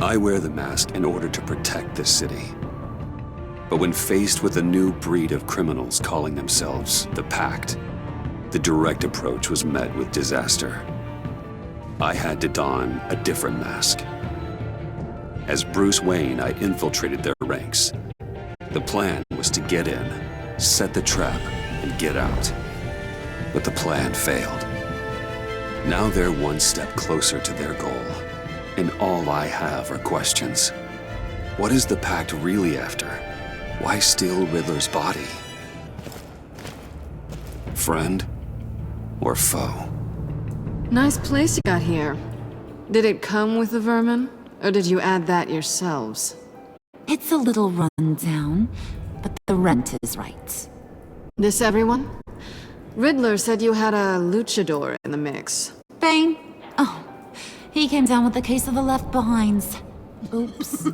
I wear the mask in order to protect this city. But when faced with a new breed of criminals calling themselves the Pact, the direct approach was met with disaster. I had to don a different mask. As Bruce Wayne, I infiltrated their ranks. The plan was to get in, set the trap, and get out. But the plan failed. Now they're one step closer to their goal, and all I have are questions. What is the Pact really after? Why steal Riddler's body? Friend or foe? Nice place you got here. Did it come with the vermin, or did you add that yourselves? It's a little run down, but the rent is right. This everyone? Riddler said you had a luchador in the mix. Bane? Oh, he came down with a case of the left behinds. Oops.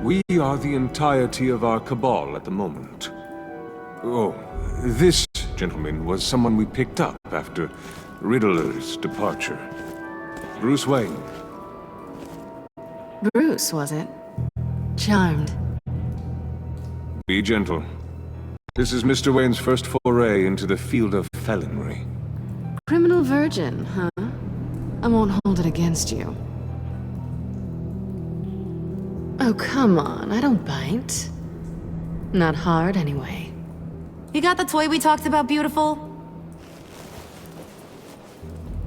We are the entirety of our cabal at the moment. Oh, this gentleman was someone we picked up after Riddler's departure. Bruce Wayne. Bruce, was it? Charmed. Be gentle. This is Mr. Wayne's first foray into the field of felonry. Criminal virgin, huh? I won't hold it against you. Oh, come on, I don't bite. Not hard, anyway. You got the toy we talked about, beautiful?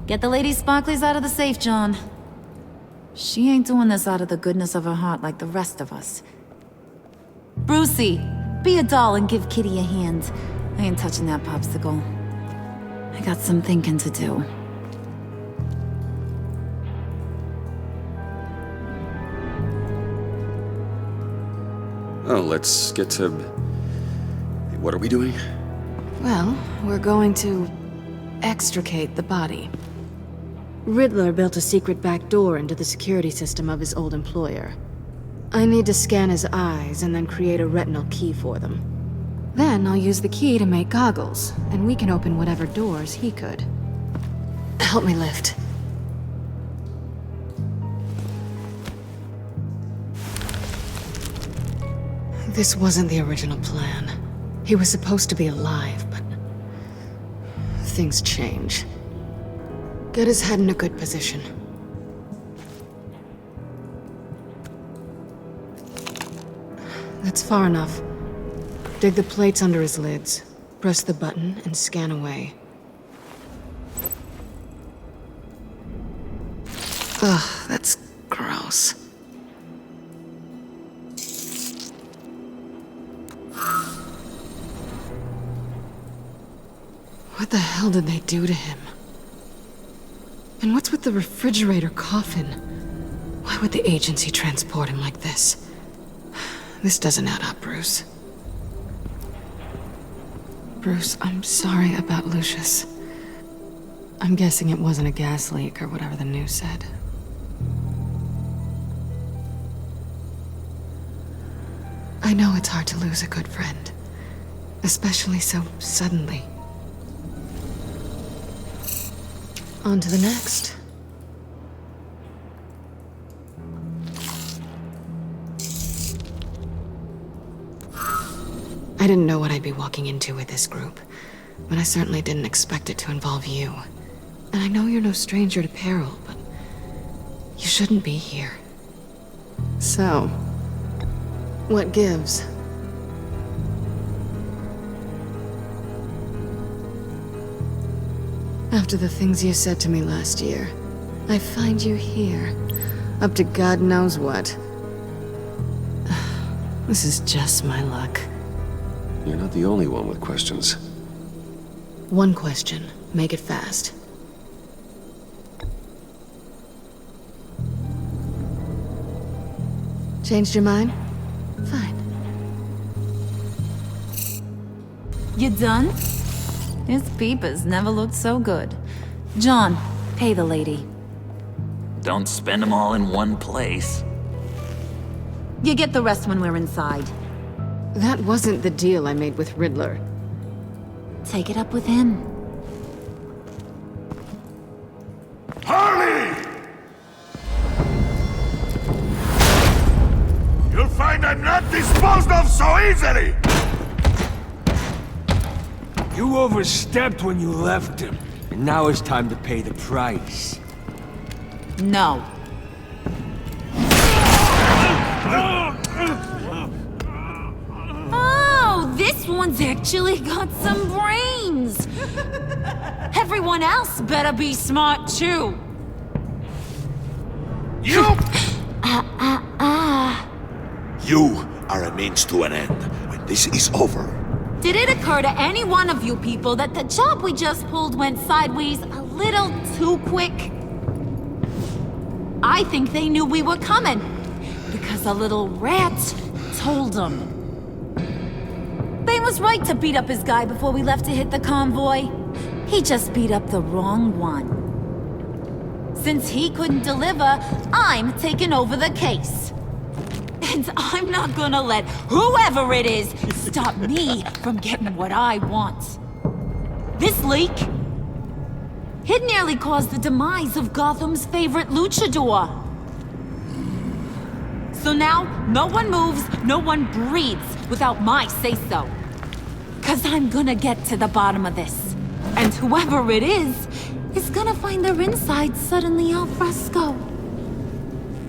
Get the lady sparklies out of the safe, John. She ain't doing this out of the goodness of her heart like the rest of us. Brucey, be a doll and give Kitty a hand. I ain't touching that popsicle. I got some thinking to do. Oh, let's get to... What are we doing? Well, we're going to extricate the body. Riddler built a secret back door into the security system of his old employer. I need to scan his eyes and then create a retinal key for them. Then I'll use the key to make goggles, and we can open whatever doors he could. Help me lift. This wasn't the original plan. He was supposed to be alive, but things change. Get his head in a good position. That's far enough. Dig the plates under his lids, press the button, and scan away. Ugh, that's gross. What the hell did they do to him? And what's with the refrigerator coffin? Why would the agency transport him like this? This doesn't add up, Bruce. Bruce, I'm sorry about Lucius. I'm guessing it wasn't a gas leak or whatever the news said. I know it's hard to lose a good friend, especially so suddenly. On to the next. I didn't know what I'd be walking into with this group, but I certainly didn't expect it to involve you. And I know you're no stranger to peril, but you shouldn't be here. So, what gives? After the things you said to me last year, I find you here, up to God knows what. This is just my luck. You're not the only one with questions. One question. Make it fast. Changed your mind? Fine. You done? His peepers never looked so good. John, pay the lady. Don't spend them all in one place. You get the rest when we're inside. That wasn't the deal I made with Riddler. Take it up with him. Harley! so easily! You overstepped when you left him. And now it's time to pay the price. No. Oh, this one's actually got some brains. Everyone else better be smart too. You! You are a means to an end. When this is over, Did it occur to any one of you people that the job we just pulled went sideways a little too quick? I think they knew we were coming, because a little rat told them. Bane was right to beat up his guy before we left to hit the convoy. He just beat up the wrong one. Since he couldn't deliver, I'm taking over the case. And I'm not gonna let whoever it is stop me from getting what I want. This leak, it nearly caused the demise of Gotham's favorite luchador. So now, no one moves, no one breathes without my say-so. 'Cause I'm gonna get to the bottom of this. And whoever it is gonna find their insides suddenly al fresco.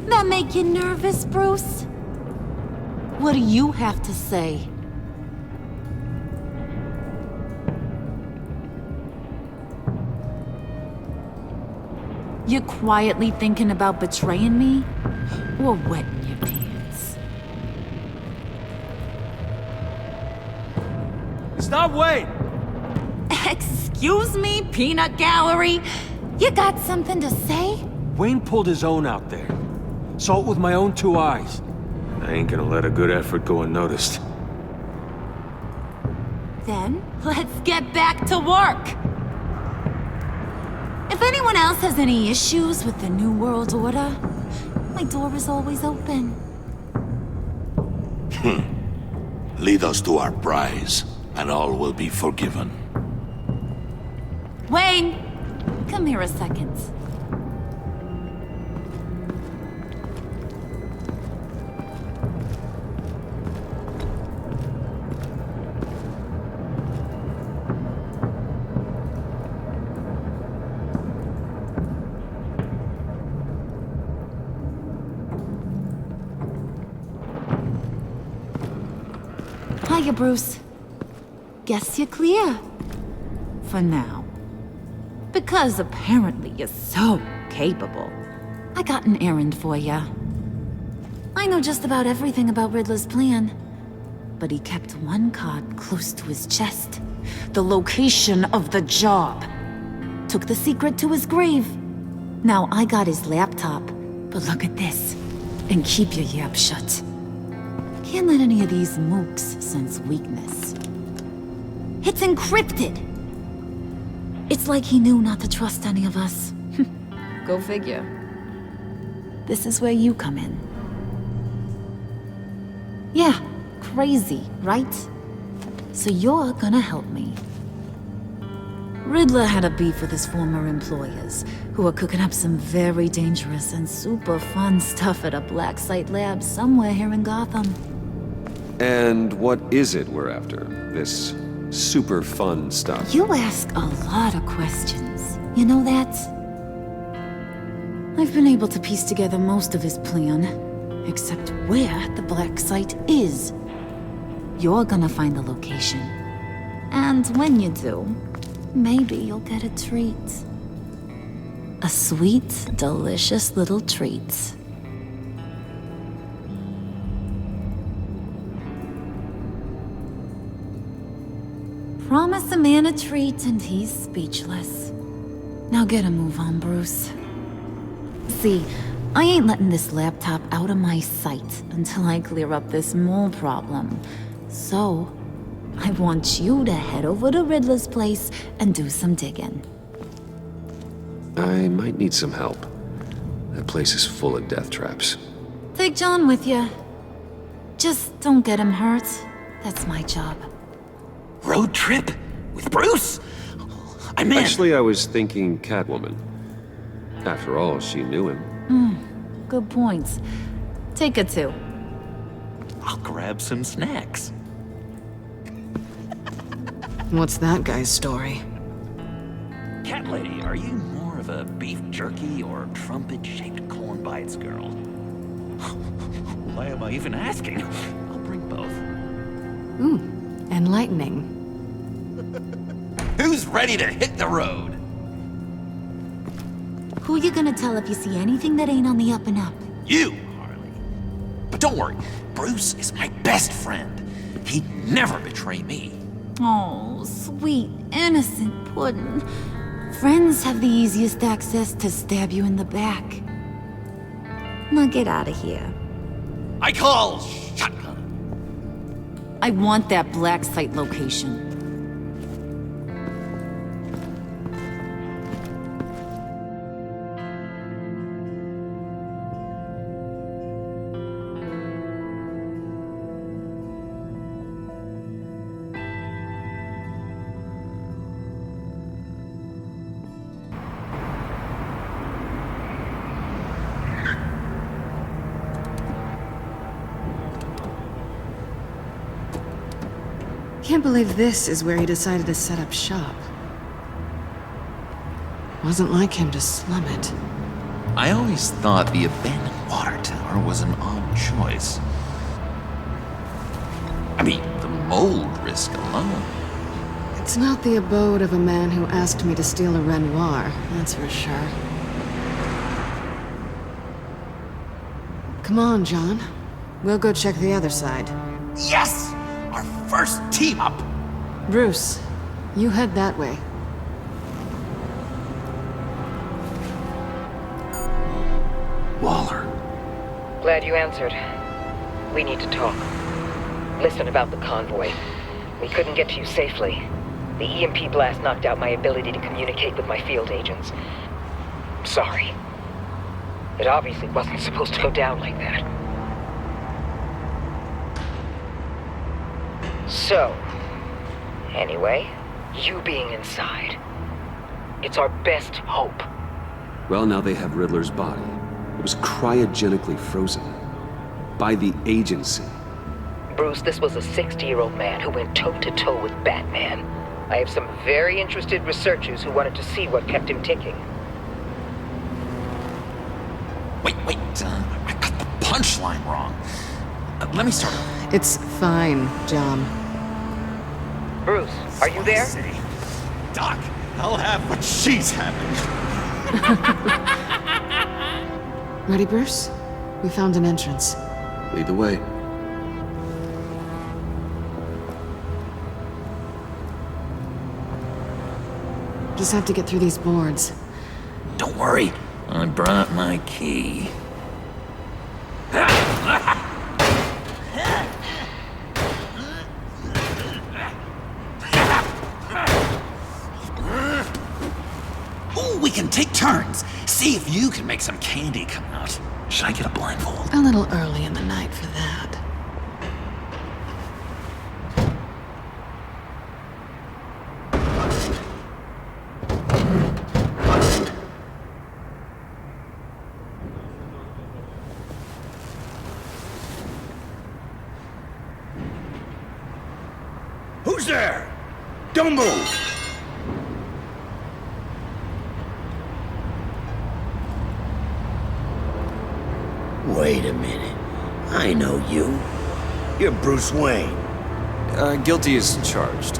That make you nervous, Bruce? What do you have to say? You quietly thinking about betraying me? Or wetting your pants? Stop waiting! Excuse me, peanut gallery? You got something to say? Wayne pulled his own out there. Saw it with my own two eyes. I ain't gonna let a good effort go unnoticed. Then, let's get back to work. If anyone else has any issues with the New World Order, my door is always open. lead us to our prize, and all will be forgiven. Wayne, come here a second. Hiya, Bruce. Guess you're clear. For now. Because apparently you're so capable. I got an errand for ya. I know just about everything about Riddler's plan. But he kept one card close to his chest. The location of the job. Took the secret to his grave. Now I got his laptop. But look at this. And keep your yap shut. Can't let any of these mooks sense weakness. It's encrypted! It's like he knew not to trust any of us. Go figure. This is where you come in. Yeah, crazy, right? So you're gonna help me. Riddler had a beef with his former employers, who were cooking up some very dangerous and super fun stuff at a black site lab somewhere here in Gotham. And what is it we're after? This super fun stuff? You ask a lot of questions. You know that? I've been able to piece together most of his plan, except where the black site is. You're gonna find the location. And when you do, maybe you'll get a treat. A sweet, delicious little treat. Promise a man a treat and he's speechless. Now get a move on, Bruce. See, I ain't letting this laptop out of my sight until I clear up this mole problem. So, I want you to head over to Riddler's place and do some digging. I might need some help. That place is full of death traps. Take John with you. Just don't get him hurt. That's my job. Road trip? With Bruce? I'm in. Actually, I was thinking Catwoman. After all, she knew him. Good points. Take her too. I'll grab some snacks. What's that guy's story? Cat lady, are you more of a beef jerky or trumpet-shaped corn bites girl? Why am I even asking? I'll bring both. Ooh, enlightening. Who's ready to hit the road? Who you gonna tell if you see anything that ain't on the up and up? You, Harley. But don't worry, Bruce is my best friend. He'd never betray me. Oh, sweet, innocent puddin'. Friends have the easiest access to stab you in the back. Now get out of here. I call shotgun. I want that black site location. Can't believe this is where he decided to set up shop. Wasn't like him to slum it. I always thought the abandoned water tower was an odd choice. I mean, the mold risk alone. It's not the abode of a man who asked me to steal a Renoir, that's for sure. Come on, John. We'll go check the other side. Yes! Our first team up! Bruce, you head that way. Waller. Glad you answered. We need to talk. Listen about the convoy. We couldn't get to you safely. The EMP blast knocked out my ability to communicate with my field agents. Sorry. It obviously wasn't supposed to go down like that. So, anyway, you being inside, it's our best hope. Well, now they have Riddler's body. It was cryogenically frozen. By the agency. Bruce, this was a 60-year-old man who went toe-to-toe with Batman. I have some very interested researchers who wanted to see what kept him ticking. Wait, I got the punchline wrong. Let me start over. It's fine, John. Bruce, are you there? Doc, I'll have what she's having. Ready, Bruce? We found an entrance. Lead the way. Just have to get through these boards. Don't worry, I brought my key. Ooh, we can take turns. See if you can make some candy come out. Should I get a blindfold? A little early in the night for that. Who's there? Don't move! Wait a minute. I know you. You're Bruce Wayne. Guilty as charged.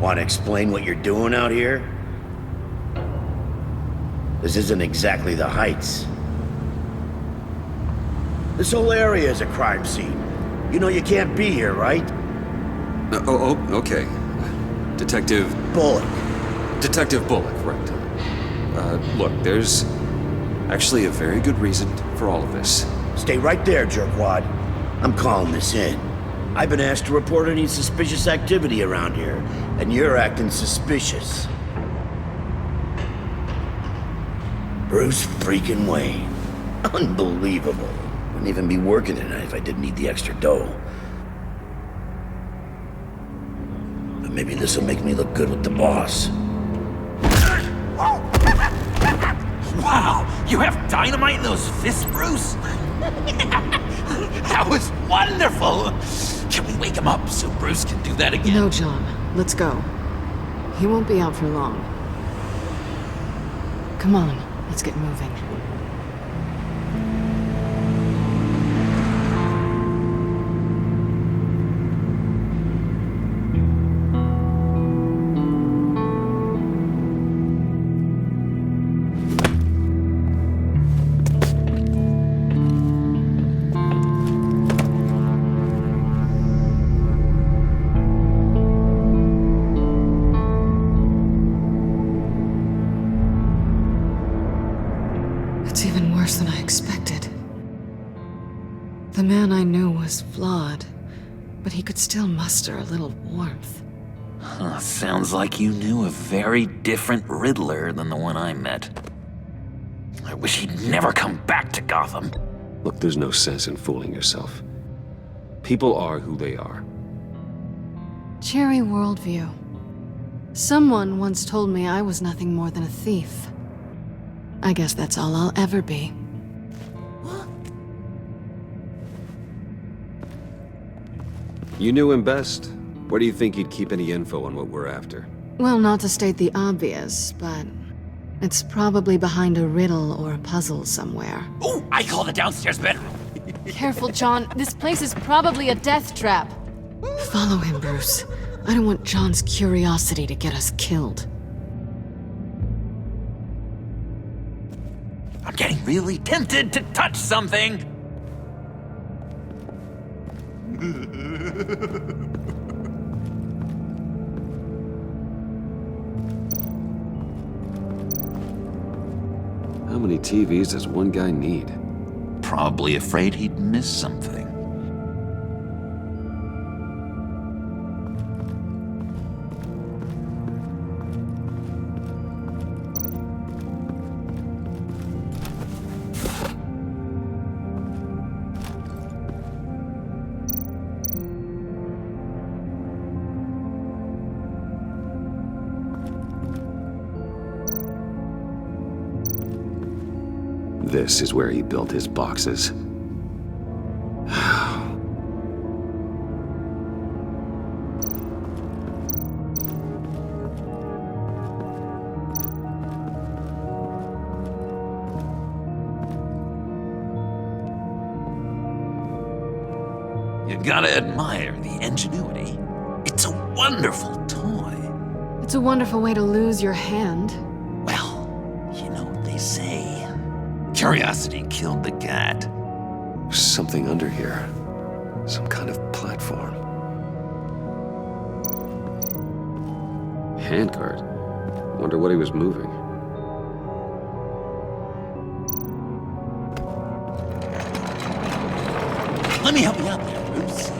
Want to explain what you're doing out here? This isn't exactly the Heights. This whole area is a crime scene. You know you can't be here, right? Okay. Detective Bullock. Right. Look, there's actually a very good reason for all of this. Stay right there, jerkwad. I'm calling this in. I've been asked to report any suspicious activity around here, and you're acting suspicious. Bruce freaking Wayne. Unbelievable. Wouldn't even be working tonight if I didn't need the extra dough. But maybe this'll make me look good with the boss. Wow, you have dynamite in those fists, Bruce? That was wonderful! Can we wake him up so Bruce can do that again? No, John. Let's go. He won't be out for long. Come on, let's get moving. It's even worse than I expected. The man I knew was flawed, but he could still muster a little warmth. Huh, sounds like you knew a very different Riddler than the one I met. I wish he'd never come back to Gotham. Look, there's no sense in fooling yourself. People are who they are. Cherry worldview. Someone once told me I was nothing more than a thief. I guess that's all I'll ever be. You knew him best. Where do you think he'd keep any info on what we're after? Well, not to state the obvious, but it's probably behind a riddle or a puzzle somewhere. Oh, I call the downstairs bedroom. Careful, John. This place is probably a death trap. Follow him, Bruce. I don't want John's curiosity to get us killed. I'm getting really tempted to touch something. How many TVs does one guy need? Probably afraid he'd miss something. This is where he built his boxes. You gotta admire the ingenuity. It's a wonderful toy. It's a wonderful way to lose your hand. Well, you know what they say. Curiosity killed the cat. There's something under here. Some kind of platform. Handcart. Wonder what he was moving. Let me help you out there, Bruce.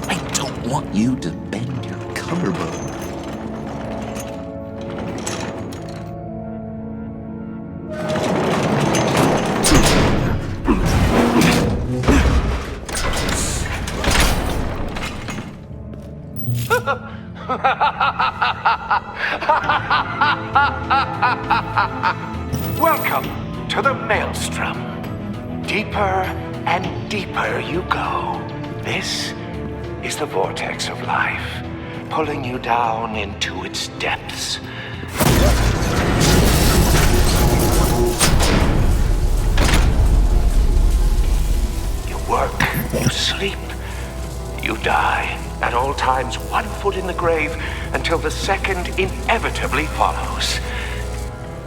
I don't want you to bend your collarbone. Welcome to the Maelstrom. Deeper and deeper you go. This is the vortex of life, pulling you down into its depths. You work, you sleep, you die. At all times, 1 foot in the grave until the second inevitably follows.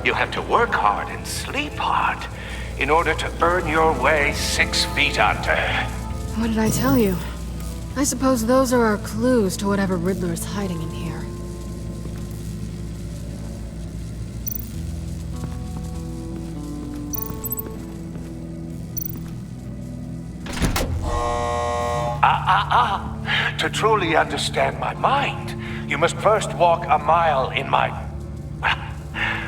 You have to work hard and sleep hard in order to earn your way 6 feet under. What did I tell you? I suppose those are our clues to whatever Riddler's hiding in here. To truly understand my mind, you must first walk a mile in my... Well,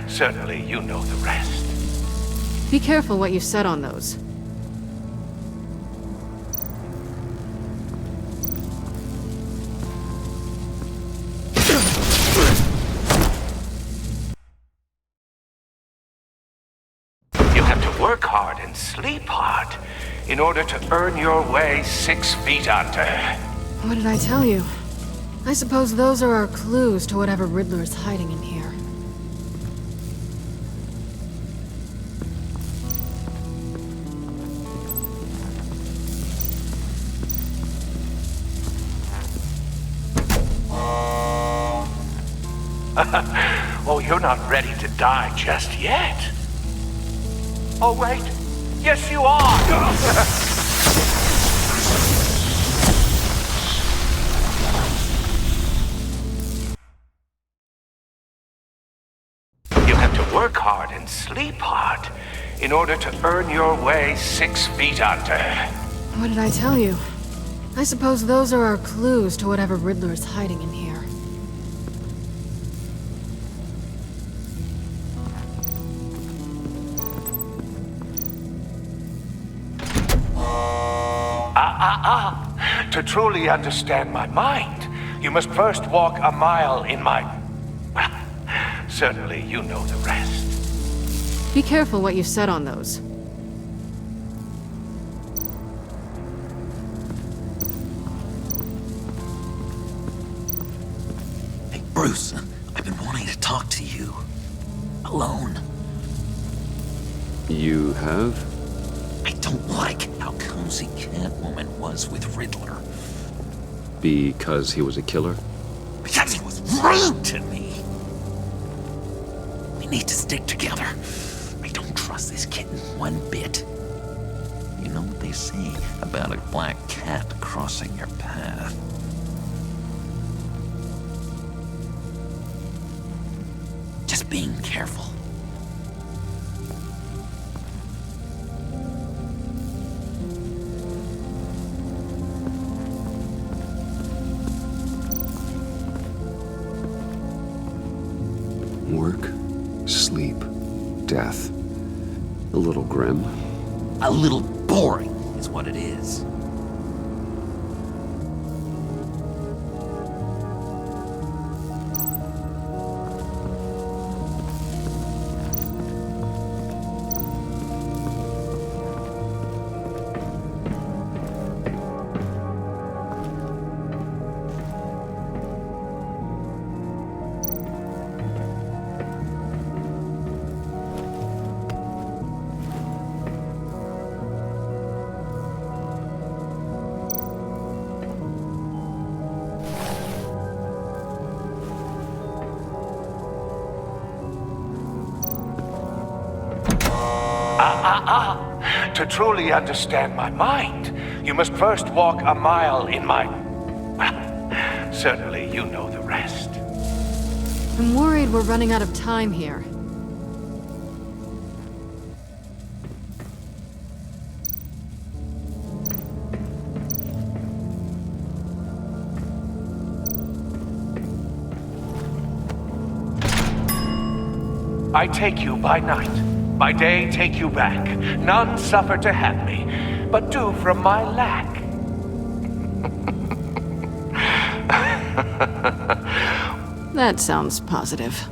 certainly you know the rest. Be careful what you said on those. and sleep hard in order to earn your way 6 feet under. What did I tell you? I suppose those are our clues to whatever Riddler's hiding in here. Oh, you're not ready to die just yet. Oh, wait. Yes, you are! You have to work hard and sleep hard in order to earn your way 6 feet under. What did I tell you? I suppose those are our clues to whatever Riddler's hiding in here. To truly understand my mind, you must first walk a mile in my... Well, certainly you know the rest. Be careful what you said on those. Hey, Bruce, I've been wanting to talk to you. Alone. You have? I don't like how cozy Catwoman was with Riddler. Because he was a killer? Because he was rude to me. We need to stick together. I don't trust this kitten one bit. You know what they say about a black cat crossing your path? Just being careful. Work, sleep, death. A little grim. A little boring is what it is. To truly understand my mind, you must first walk a mile in my... Well, certainly you know the rest. I'm worried we're running out of time here. I take you by night. By day, take you back. None suffer to have me, but do from my lack. That sounds positive.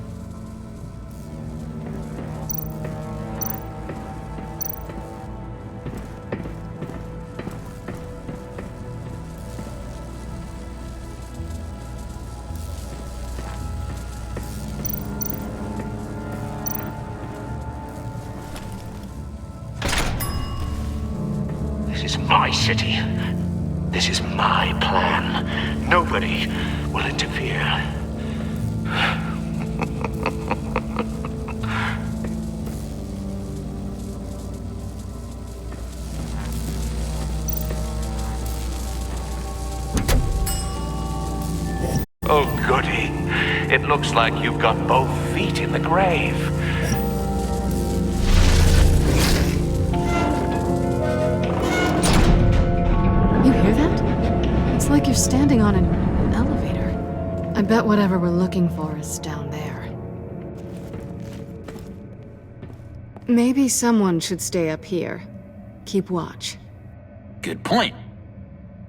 This is my city. This is my plan. Nobody will interfere. Oh, goody. It looks like you've got both feet in the grave. You hear that? It's like you're standing on an elevator. I bet whatever we're looking for is down there. Maybe someone should stay up here. Keep watch. Good point.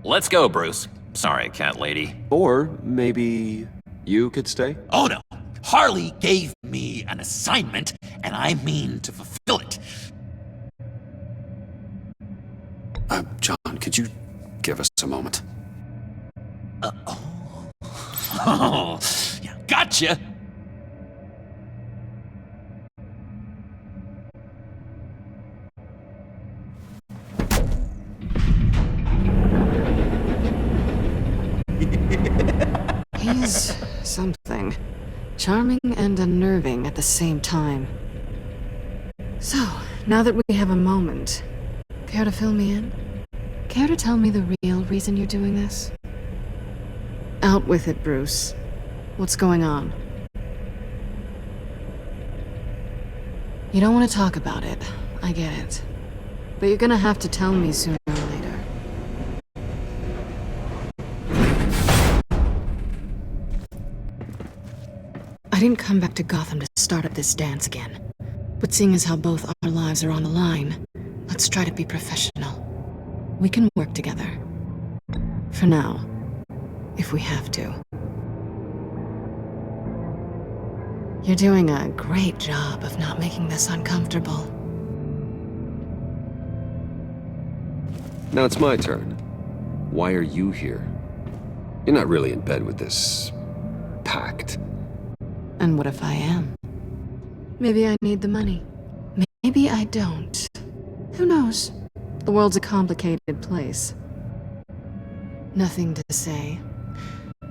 Let's go, Bruce. Sorry, cat lady. Or maybe you could stay? Oh no! Harley gave me an assignment, and I mean to fulfill it. you give us a moment? Oh, yeah, gotcha! He's something. Charming and unnerving at the same time. So, now that we have a moment, care to fill me in? Care to tell me the real reason you're doing this? Out with it, Bruce. What's going on? You don't want to talk about it. I get it. But you're gonna have to tell me sooner or later. I didn't come back to Gotham to start up this dance again. But seeing as how both our lives are on the line, let's try to be professional. We can work together. For now. If we have to. You're doing a great job of not making this uncomfortable. Now it's my turn. Why are you here? You're not really in bed with this... pact. And what if I am? Maybe I need the money. Maybe I don't. Who knows? The world's a complicated place. Nothing to say.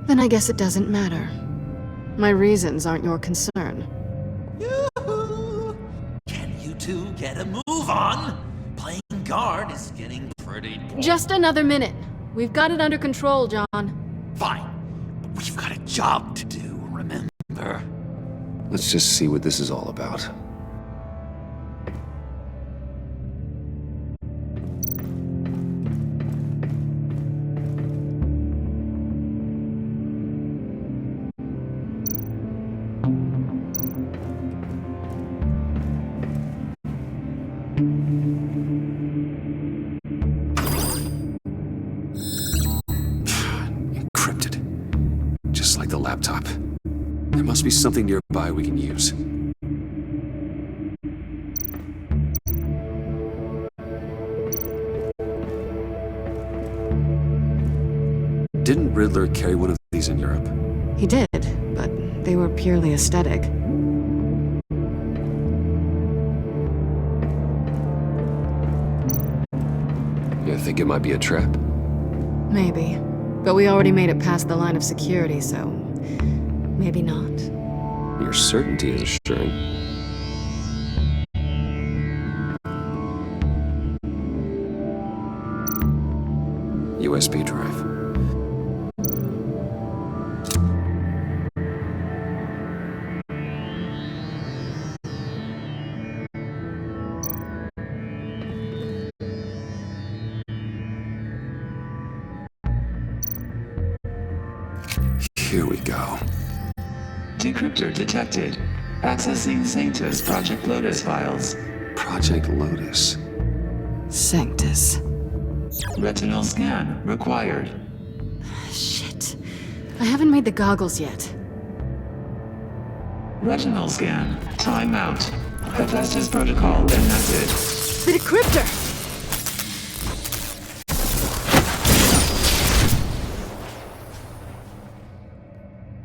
Then I guess it doesn't matter. My reasons aren't your concern. Yoo-hoo! Can you two get a move on? Playing guard is getting pretty... Just another minute. We've got it under control, John. Fine. But we've got a job to do, remember? Let's just see what this is all about. Encrypted. Just like the laptop. There must be something nearby we can use. Didn't Riddler carry one of these in Europe? He did, but they were purely aesthetic. You think it might be a trap? Maybe. But we already made it past the line of security, so... maybe not. Your certainty is assuring. USB drive. Here we go. Decryptor detected. Accessing Sanctus Project Lotus files. Project Lotus. Sanctus. Retinal scan required. Shit. I haven't made the goggles yet. Retinal scan. Timeout. Hephaestus protocol enacted. The decryptor!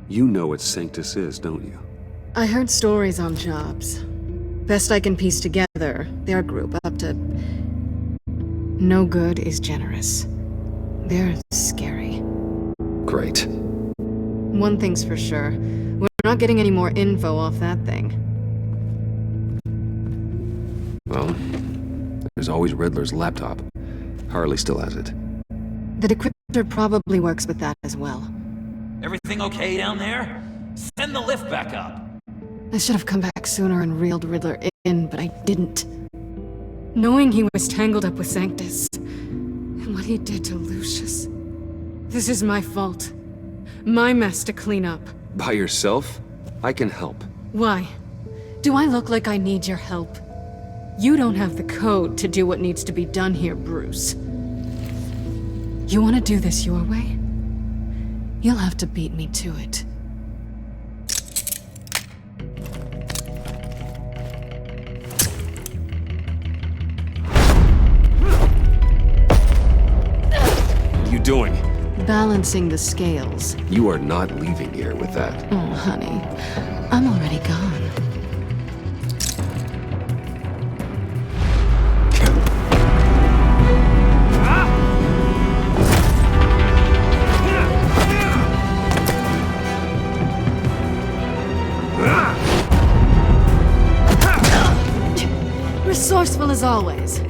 You know what Sanctus is, don't you? I heard stories on jobs. Best I can piece together, their group up to... no good is generous. They're scary. Great. One thing's for sure. We're not getting any more info off that thing. Well, there's always Riddler's laptop. Harley still has it. The decryptor probably works with that as well. Everything okay down there? Send the lift back up. I should have come back sooner and reeled Riddler in, but I didn't. Knowing he was tangled up with Sanctus, and what he did to Lucius. This is my fault. My mess to clean up. By yourself? I can help. Why? Do I look like I need your help? You don't have the code to do what needs to be done here, Bruce. You want to do this your way? You'll have to beat me to it. doing? Balancing the scales. You are not leaving here with that. Oh, honey. I'm already gone. Resourceful as always.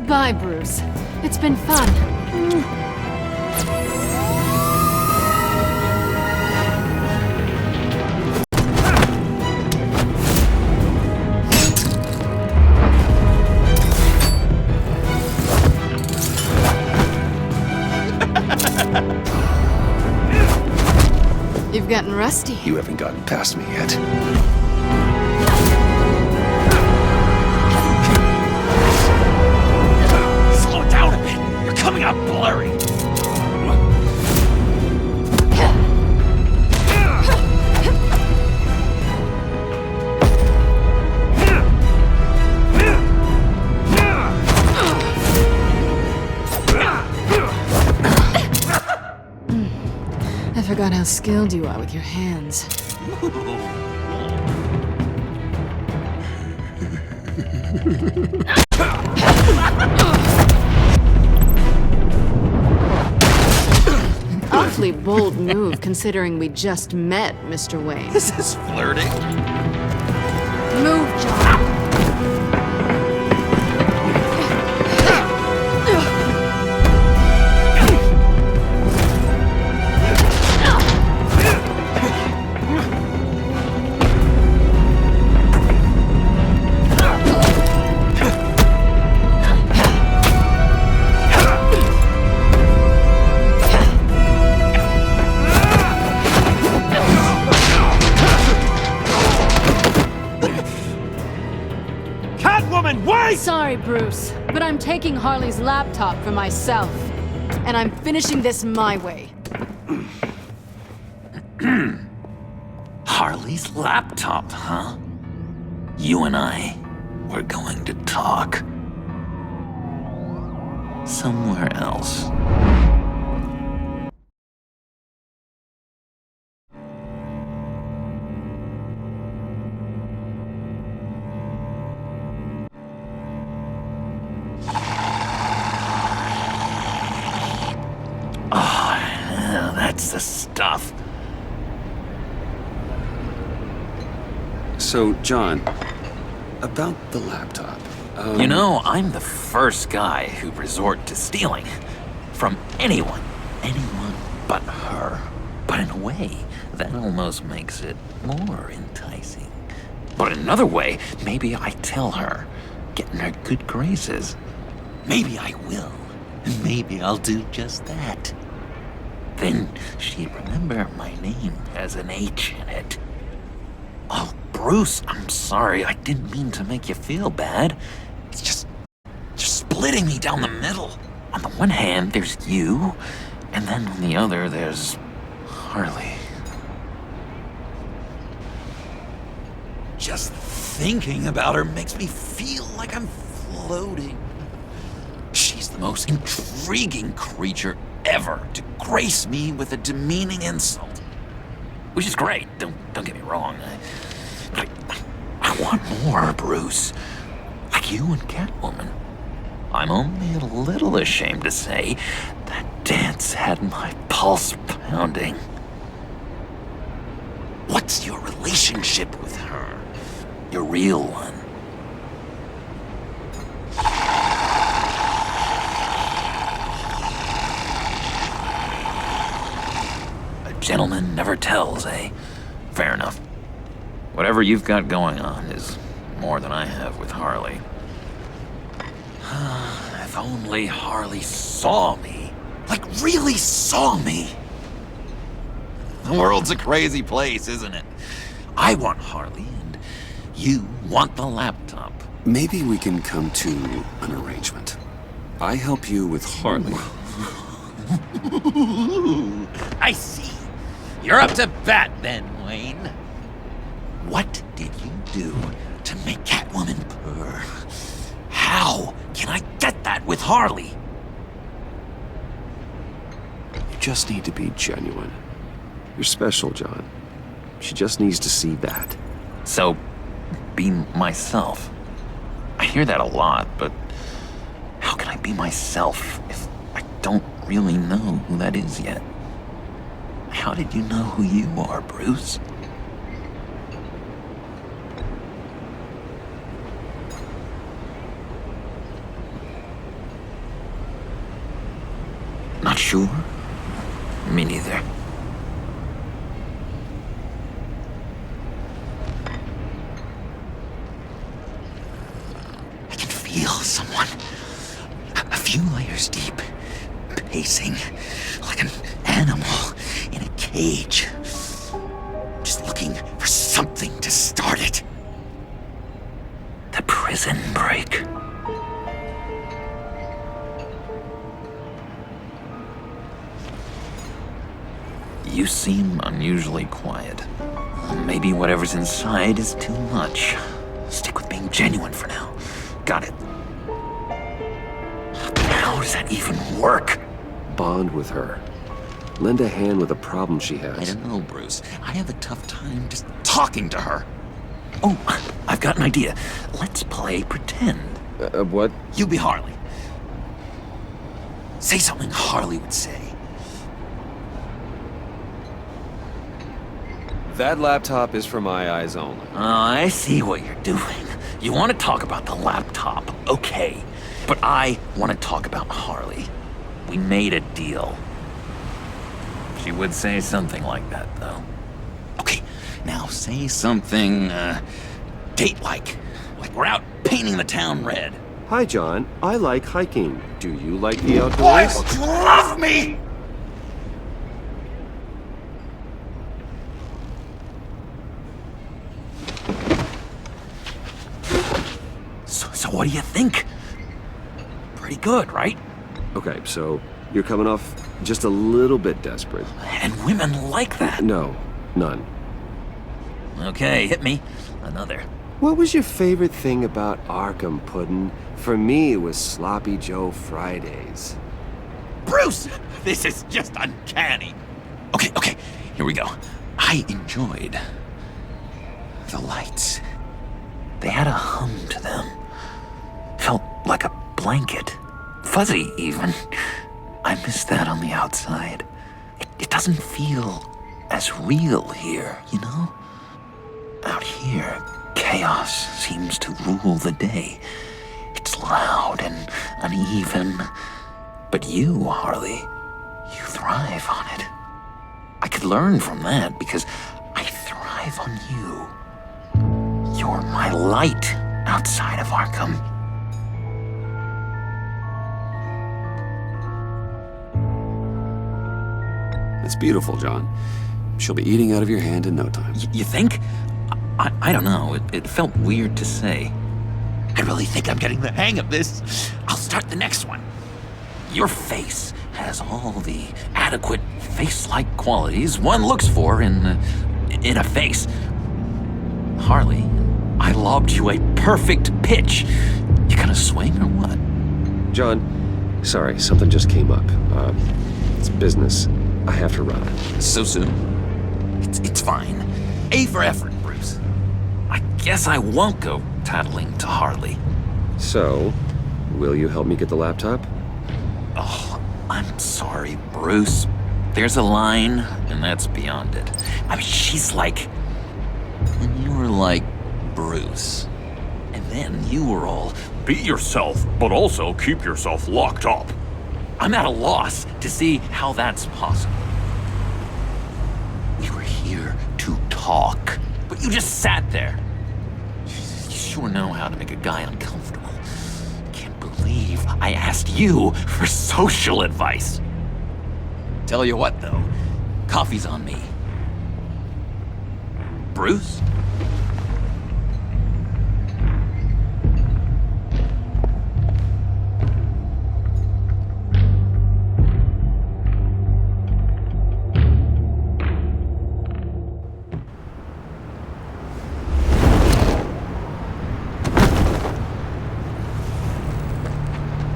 Bye, Bruce. It's been fun. You've gotten rusty. You haven't gotten past me yet. Slow it down a bit. You're coming out blurry. I forgot how skilled you are with your hands. Awfully bold move, considering we just met, Mr. Wayne. This is flirting. Move, John. Sorry, Bruce, but I'm taking Harley's laptop for myself. And I'm finishing this my way. Harley's laptop, huh? You and I, we're going to talk. Somewhere else. That's the stuff. So, John, about the laptop. You know, I'm the first guy who'd resort to stealing. From anyone. Anyone but her. But in a way, that almost makes it more enticing. But in another way, maybe I tell her, get in her good graces. Maybe I will. And maybe I'll do just that. Then she'd remember my name has an H in it. Oh, Bruce, I'm sorry. I didn't mean to make you feel bad. It's just splitting me down the middle. On the one hand, there's you, and then on the other, there's Harley. Just thinking about her makes me feel like I'm floating. She's the most intriguing creature ever to grace me with a demeaning insult. Which is great, don't get me wrong. But I want more, Bruce. Like you and Catwoman. I'm only a little ashamed to say that dance had my pulse pounding. What's your relationship with her? Your real one? Gentleman never tells, eh? Fair enough. Whatever you've got going on is more than I have with Harley. If only Harley saw me. Like, really saw me. The world's a crazy place, isn't it? I want Harley, and you want the laptop. Maybe we can come to an arrangement. I help you with Harley. I see. You're up to that then, Wayne. What did you do to make Catwoman purr? How can I get that with Harley? You just need to be genuine. You're special, John. She just needs to see that. So, be myself. I hear that a lot, but how can I be myself if I don't really know who that is yet? How did you know who you are, Bruce? Not sure? Me neither. I can feel someone a few layers deep, pacing like an animal in a cage, just looking for something to start it. The prison break. You seem unusually quiet. Maybe whatever's inside is too much. Stick with being genuine for now. Got it. How does that even work? Bond with her. Lend a hand with a problem she has. I don't know, Bruce. I have a tough time just talking to her. Oh, I've got an idea. Let's play pretend. What? You be Harley. Say something Harley would say. That laptop is for my eyes only. I see what you're doing. You want to talk about the laptop, okay. But I want to talk about Harley. We made a deal. She would say something like that, though. Okay, now say something, date-like. Like we're out painting the town red. Hi, John. I like hiking. Do you like the outdoors? Why don't you love me? So what do you think? Pretty good, right? Okay, so you're coming off just a little bit desperate. And women like that. No, none. Okay, hit me. Another. What was your favorite thing about Arkham, Puddin'? For me, it was Sloppy Joe Fridays. Bruce! This is just uncanny. Okay, here we go. I enjoyed the lights. They had a hum to them. Felt like a blanket. Fuzzy, even. I miss that on the outside. It doesn't feel as real here, you know? Out here, chaos seems to rule the day. It's loud and uneven. But you, Harley, you thrive on it. I could learn from that because I thrive on you. You're my light outside of Arkham. It's beautiful, John. She'll be eating out of your hand in no time. You think? I don't know. It felt weird to say. I really think I'm getting the hang of this. I'll start the next one. Your face has all the adequate face-like qualities one looks for in a face. Harley, I lobbed you a perfect pitch. You gonna swing or what? John, sorry, something just came up. It's business. I have to run. So soon? It's fine. A for effort, Bruce. I guess I won't go tattling to Harley. So, will you help me get the laptop? Oh, I'm sorry, Bruce. There's a line, and that's beyond it. I mean, she's like... When you were like Bruce. And then you were all, be yourself, but also keep yourself locked up. I'm at a loss to see how that's possible. We were here to talk, but you just sat there. You sure know how to make a guy uncomfortable. Can't believe I asked you for social advice. Tell you what, though, coffee's on me. Bruce?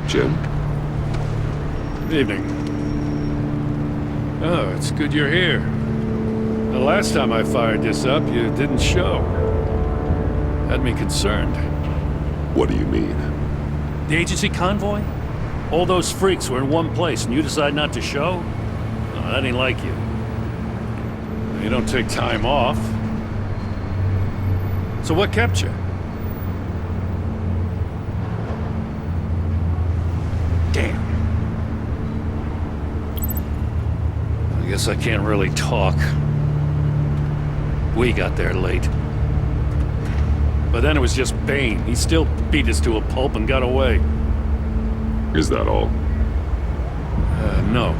Jim? Evening. Oh, it's good you're here. The last time I fired this up, you didn't show. Had me concerned. What do you mean? The agency convoy? All those freaks were in one place and you decide not to show? Oh, that ain't like you. You don't take time off. So what kept you? Damn. I guess I can't really talk. We got there late. But then it was just Bane. He still beat us to a pulp and got away. Is that all? No.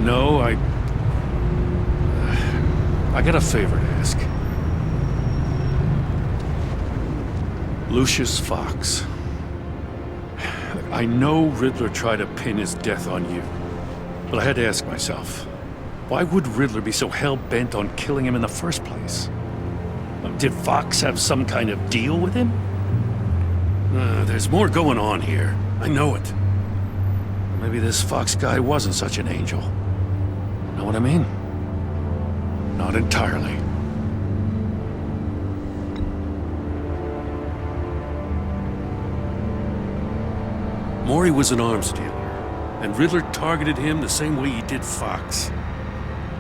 No, I got a favor to ask. Lucius Fox. I know Riddler tried to pin his death on you, but I had to ask myself, why would Riddler be so hell-bent on killing him in the first place? Did Fox have some kind of deal with him? There's more going on here. I know it. Maybe this Fox guy wasn't such an angel. Know what I mean? Not entirely. Maury was an arms dealer, and Riddler targeted him the same way he did Fox.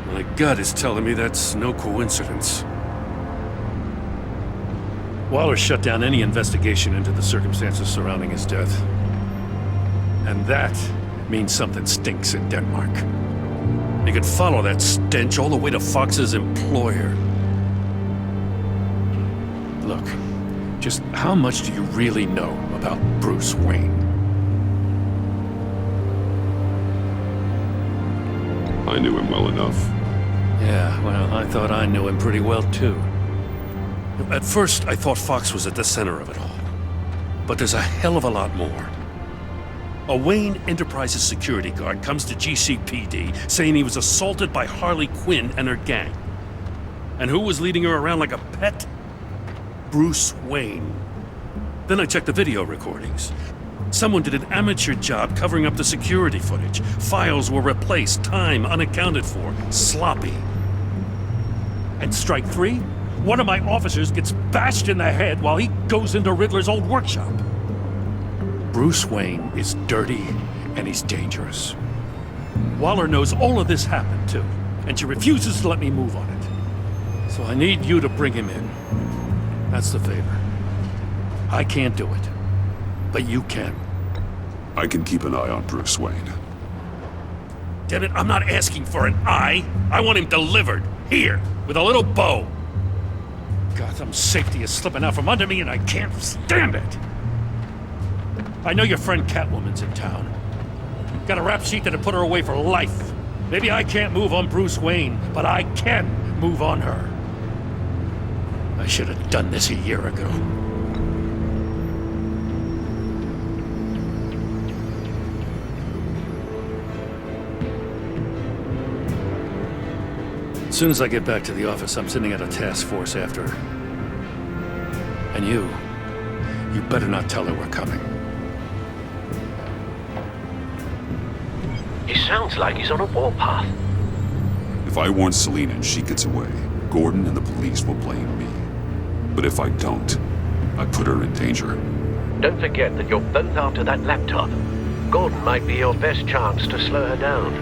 My gut is telling me that's no coincidence. Waller shut down any investigation into the circumstances surrounding his death. And that means something stinks in Denmark. You could follow that stench all the way to Fox's employer. Look, just how much do you really know about Bruce Wayne? I knew him well enough. Yeah, well, I thought I knew him pretty well, too. At first, I thought Fox was at the center of it all. But there's a hell of a lot more. A Wayne Enterprises security guard comes to GCPD saying he was assaulted by Harley Quinn and her gang. And who was leading her around like a pet? Bruce Wayne. Then I checked the video recordings. Someone did an amateur job covering up the security footage. Files were replaced, time unaccounted for, sloppy. And strike three? One of my officers gets bashed in the head while he goes into Riddler's old workshop. Bruce Wayne is dirty and he's dangerous. Waller knows all of this happened too, and she refuses to let me move on it. So I need you to bring him in. That's the favor. I can't do it, but you can. I can keep an eye on Bruce Wayne. Damn it, I'm not asking for an eye. I want him delivered, here, with a little bow. Gotham's safety is slipping out from under me and I can't stand it. I know your friend Catwoman's in town. Got a rap sheet that'd put her away for life. Maybe I can't move on Bruce Wayne, but I can move on her. I should have done this a year ago. As soon as I get back to the office, I'm sending out a task force after her. And you better not tell her we're coming. He sounds like he's on a warpath. If I warn Selina and she gets away, Gordon and the police will blame me. But if I don't, I put her in danger. Don't forget that you're both after that laptop. Gordon might be your best chance to slow her down.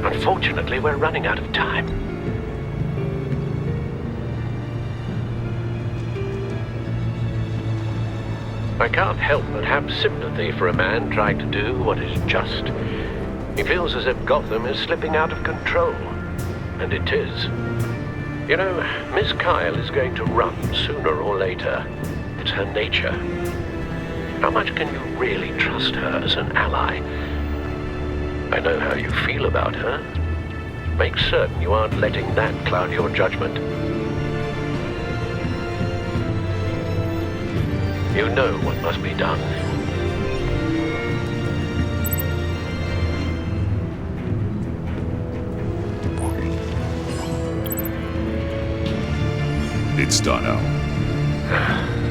Unfortunately, we're running out of time. I can't help but have sympathy for a man trying to do what is just. He feels as if Gotham is slipping out of control. And it is. You know, Miss Kyle is going to run sooner or later. It's her nature. How much can you really trust her as an ally? I know how you feel about her. Make certain you aren't letting that cloud your judgment. You know what must be done. It's done, Al.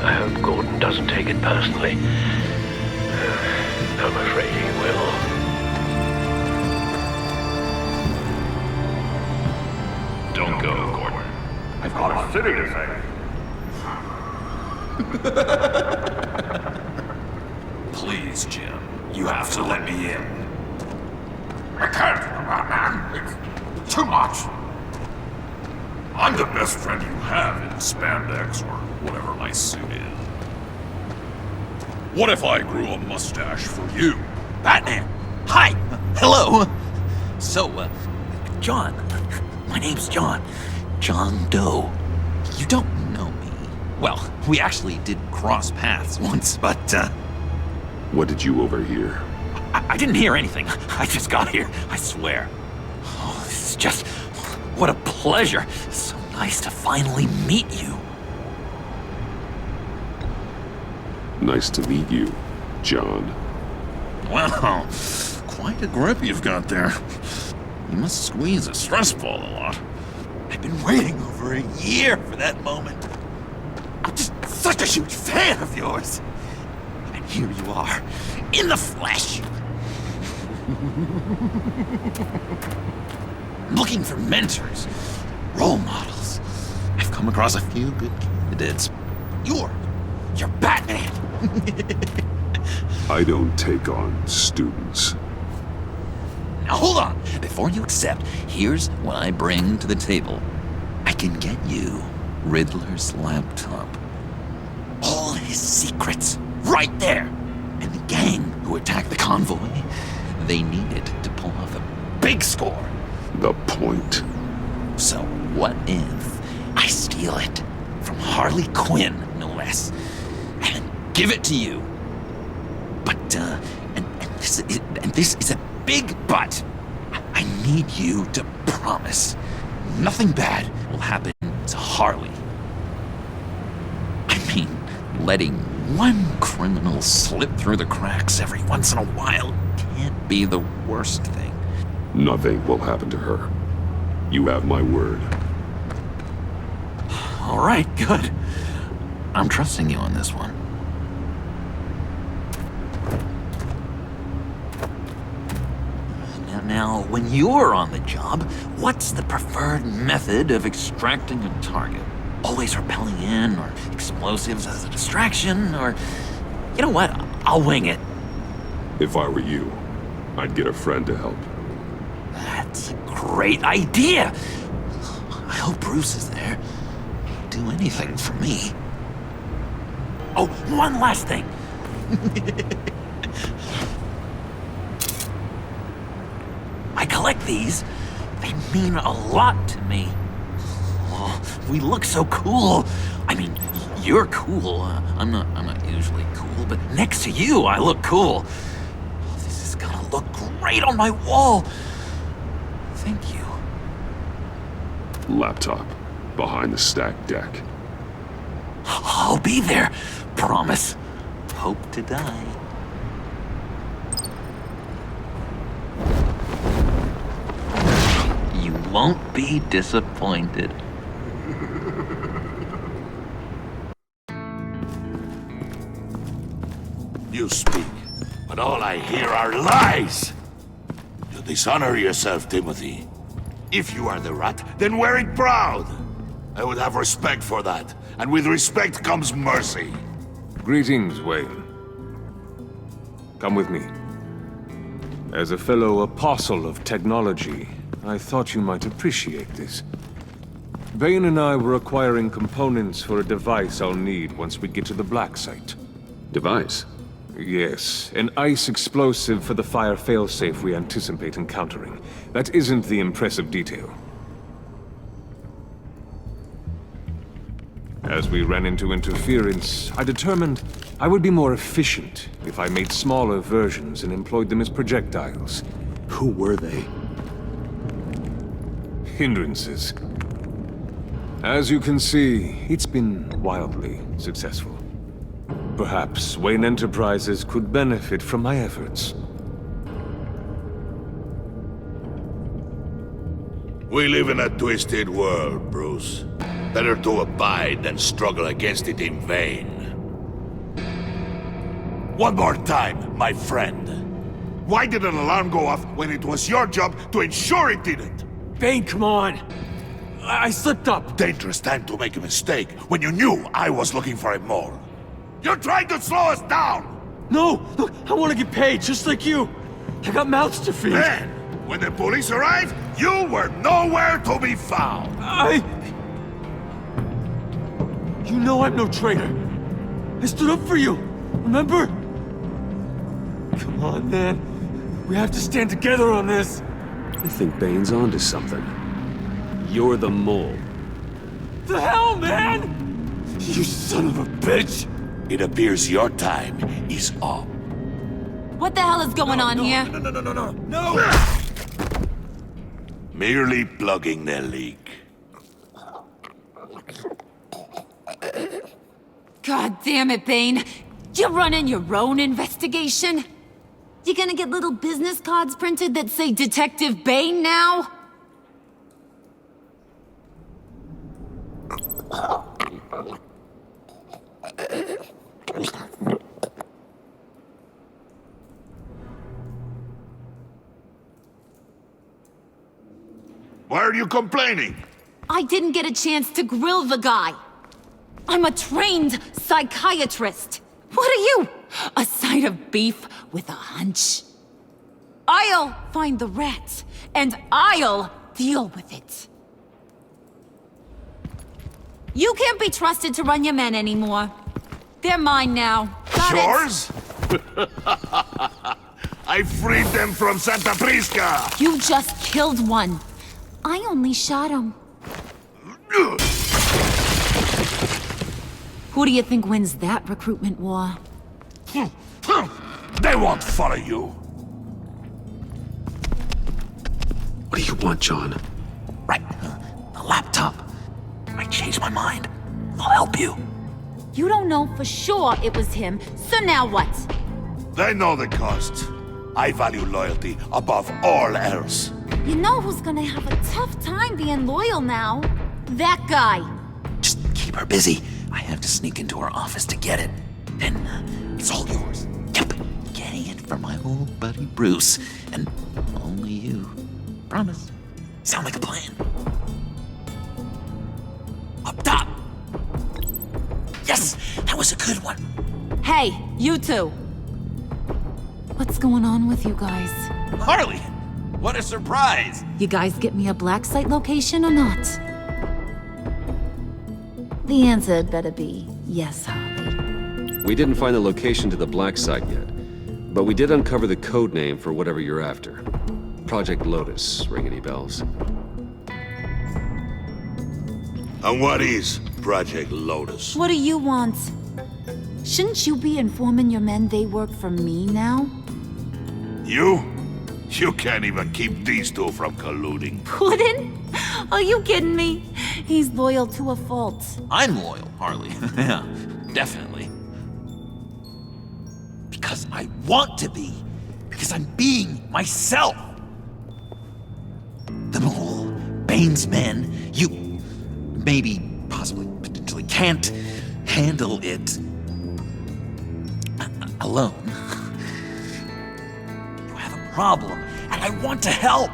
I hope Gordon doesn't take it personally. No I'm afraid he will. Don't go, Gordon. I've got a city to save. Please, Jim. You have to let me in. I can't, man. It's too much. I'm the best friend you have in spandex or whatever my suit is. What if I grew a mustache for you? Batman! Hi! Hello! So, John. My name's John. John Doe. You don't know me. Well, we actually did cross paths once, but, What did you overhear? I didn't hear anything. I just got here, I swear. Oh, this is just... What a pleasure. So nice to finally meet you. Nice to meet you, John. Wow, quite a grip you've got there. You must squeeze a stress ball a lot. I've been waiting over a year for that moment. I'm just such a huge fan of yours. And here you are, in the flesh. Looking for mentors, role models. I've come across a few good candidates. You're Batman. I don't take on students. Now hold on. Before you accept, here's what I bring to the table. I can get you Riddler's laptop. All his secrets, right there. And the gang who attacked the convoy, they needed to pull off a big score. The point. So what if I steal it from Harley Quinn, no less, and give it to you? But, and this is a big but. I need you to promise nothing bad will happen to Harley. I mean, letting one criminal slip through the cracks every once in a while can't be the worst thing. Nothing will happen to her. You have my word. All right, good. I'm trusting you on this one. Now, when you're on the job, what's the preferred method of extracting a target? Always rappelling in, or explosives as a distraction, or... You know what? I'll wing it. If I were you, I'd get a friend to help. That's a great idea! I hope Bruce is there. He'd do anything for me. Oh, one last thing! I collect these. They mean a lot to me. Oh, we look so cool. I mean, you're cool. I'm not usually cool, but next to you, I look cool. Oh, this is gonna look great on my wall. Thank you. Laptop. Behind the stacked deck. I'll be there. Promise. Hope to die. You won't be disappointed. You speak, but all I hear are lies! You dishonor yourself, Timothy. If you are the rat, then wear it proud! I would have respect for that, and with respect comes mercy. Greetings, Wayne. Come with me. As a fellow apostle of technology, I thought you might appreciate this. Bane and I were acquiring components for a device I'll need once we get to the Black Site. Device? Yes, an ice explosive for the fire failsafe we anticipate encountering. That isn't the impressive detail. As we ran into interference, I determined I would be more efficient if I made smaller versions and employed them as projectiles. Who were they? Hindrances. As you can see, it's been wildly successful. Perhaps Wayne Enterprises could benefit from my efforts. We live in a twisted world, Bruce. Better to abide than struggle against it in vain. One more time, my friend. Why did an alarm go off when it was your job to ensure it didn't? Bane, come on! I slipped up! Dangerous time to make a mistake when you knew I was looking for a mole. You're trying to slow us down! No! Look, I want to get paid, just like you! I got mouths to feed! Then, when the police arrived, you were nowhere to be found! You know I'm no traitor! I stood up for you, remember? Come on, man. We have to stand together on this! I think Bane's onto something. You're the mole. The hell, man! You son of a bitch! It appears your time is up. What the hell is going on here? No! Merely plugging the leak. God damn it, Bane. You're running your own investigation? You gonna get little business cards printed that say Detective Bane now? Why are you complaining? I didn't get a chance to grill the guy. I'm a trained psychiatrist. What are you? A side of beef with a hunch? I'll find the rat, and I'll deal with it. You can't be trusted to run your men anymore. They're mine now. Got Yours? I freed them from Santa Prisca! You just killed one. I only shot him. Who do you think wins that recruitment war? They won't follow you. What do you want, John? Right, the laptop. I changed my mind. I'll help you. You don't know for sure it was him, so now what? They know the cost. I value loyalty above all else. You know who's gonna have a tough time being loyal now? That guy. Just keep her busy. I have to sneak into her office to get it. Then it's all yours. Yep, getting it from my old buddy Bruce, and only you. Promise. Sound like a plan? Up top! Yes, that was a good one. Hey, you two. What's going on with you guys? Harley, what a surprise! You guys get me a black site location or not? The answer had better be yes, Harley. We didn't find the location to the black site yet, but we did uncover the code name for whatever you're after. Project Lotus, ring any bells? And what is Project Lotus? What do you want? Shouldn't you be informing your men they work for me now? You? You can't even keep these two from colluding. Puddin'? Are you kidding me? He's loyal to a fault. I'm loyal, Harley. Yeah, definitely. Because I want to be. Because I'm being myself. The mole, Bane's men, you maybe, possibly, potentially can't handle it alone. You have a problem, and I want to help.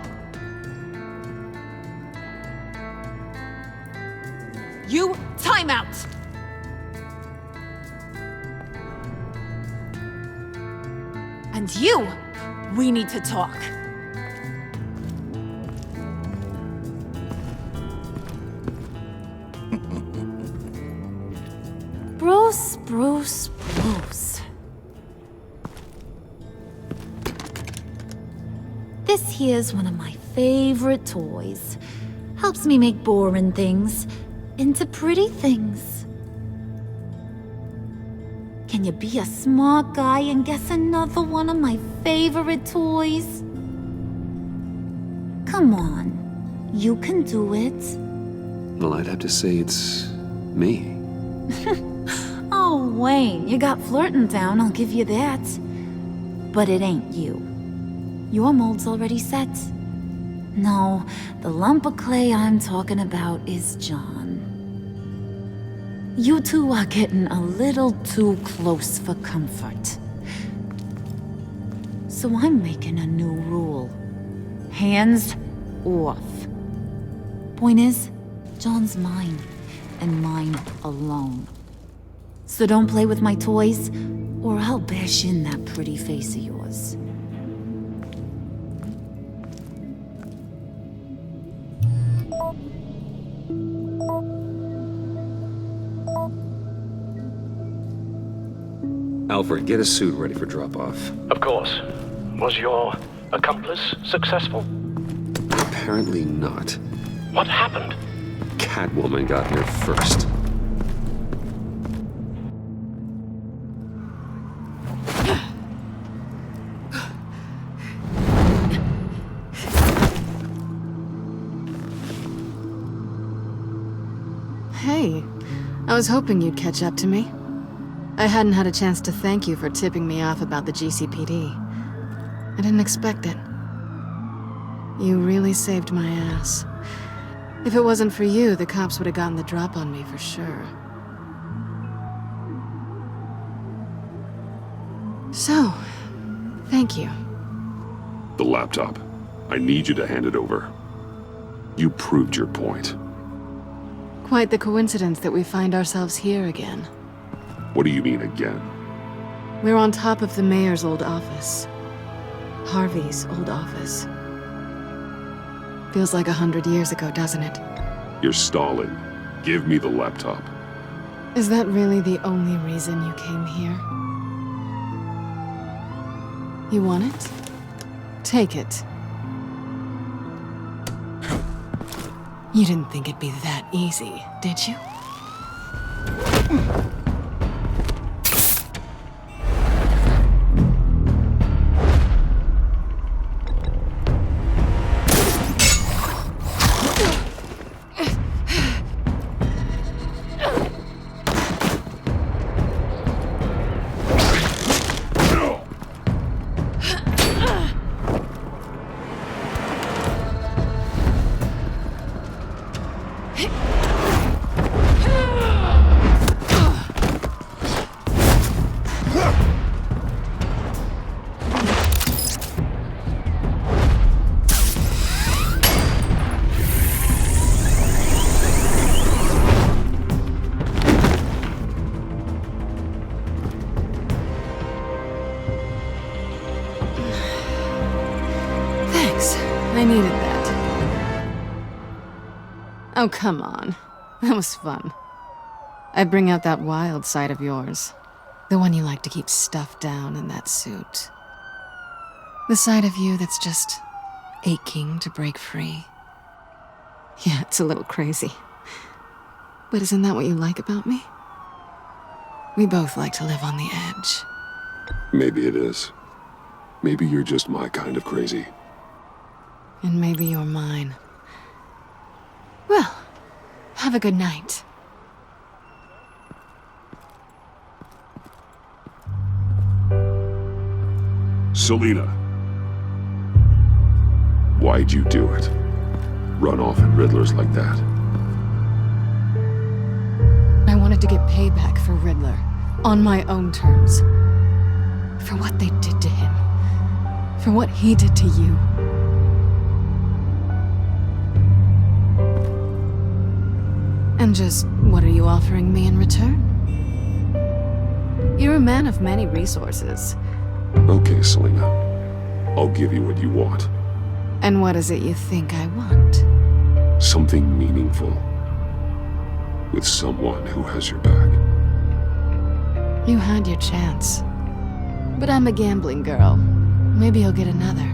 You, time out! And you, we need to talk. Bruce. This here's one of my favorite toys. Helps me make boring things into pretty things. Can you be a smart guy and guess another one of my favorite toys? Come on, you can do it. Well, I'd have to say it's me. Oh, Wayne, you got flirting down, I'll give you that. But it ain't you. Your mold's already set. No, the lump of clay I'm talking about is John. You two are getting a little too close for comfort. So I'm making a new rule. Hands off. Point is, John's mine, and mine alone. So don't play with my toys, or I'll bash in that pretty face of yours. Alfred, get a suit ready for drop-off. Of course. Was your accomplice successful? Apparently not. What happened? Catwoman got here first. Hey, I was hoping you'd catch up to me. I hadn't had a chance to thank you for tipping me off about the GCPD. I didn't expect it. You really saved my ass. If it wasn't for you, the cops would have gotten the drop on me for sure. So, thank you. The laptop. I need you to hand it over. You proved your point. Quite the coincidence that we find ourselves here again. What do you mean again? We're on top of the mayor's old office. Harvey's old office. Feels like 100 years ago, doesn't it? You're stalling. Give me the laptop. Is that really the only reason you came here? You want it? Take it. You didn't think it'd be that easy, did you? I needed that. Oh, come on. That was fun. I bring out that wild side of yours. The one you like to keep stuffed down in that suit. The side of you that's just aching to break free. Yeah, it's a little crazy. But isn't that what you like about me? We both like to live on the edge. Maybe it is. Maybe you're just my kind of crazy. And maybe you're mine. Well, have a good night. Selina. Why'd you do it? Run off at Riddlers like that? I wanted to get payback for Riddler. On my own terms. For what they did to him. For what he did to you. And just, what are you offering me in return? You're a man of many resources. Okay, Selina. I'll give you what you want. And what is it you think I want? Something meaningful. With someone who has your back. You had your chance. But I'm a gambling girl. Maybe you'll get another.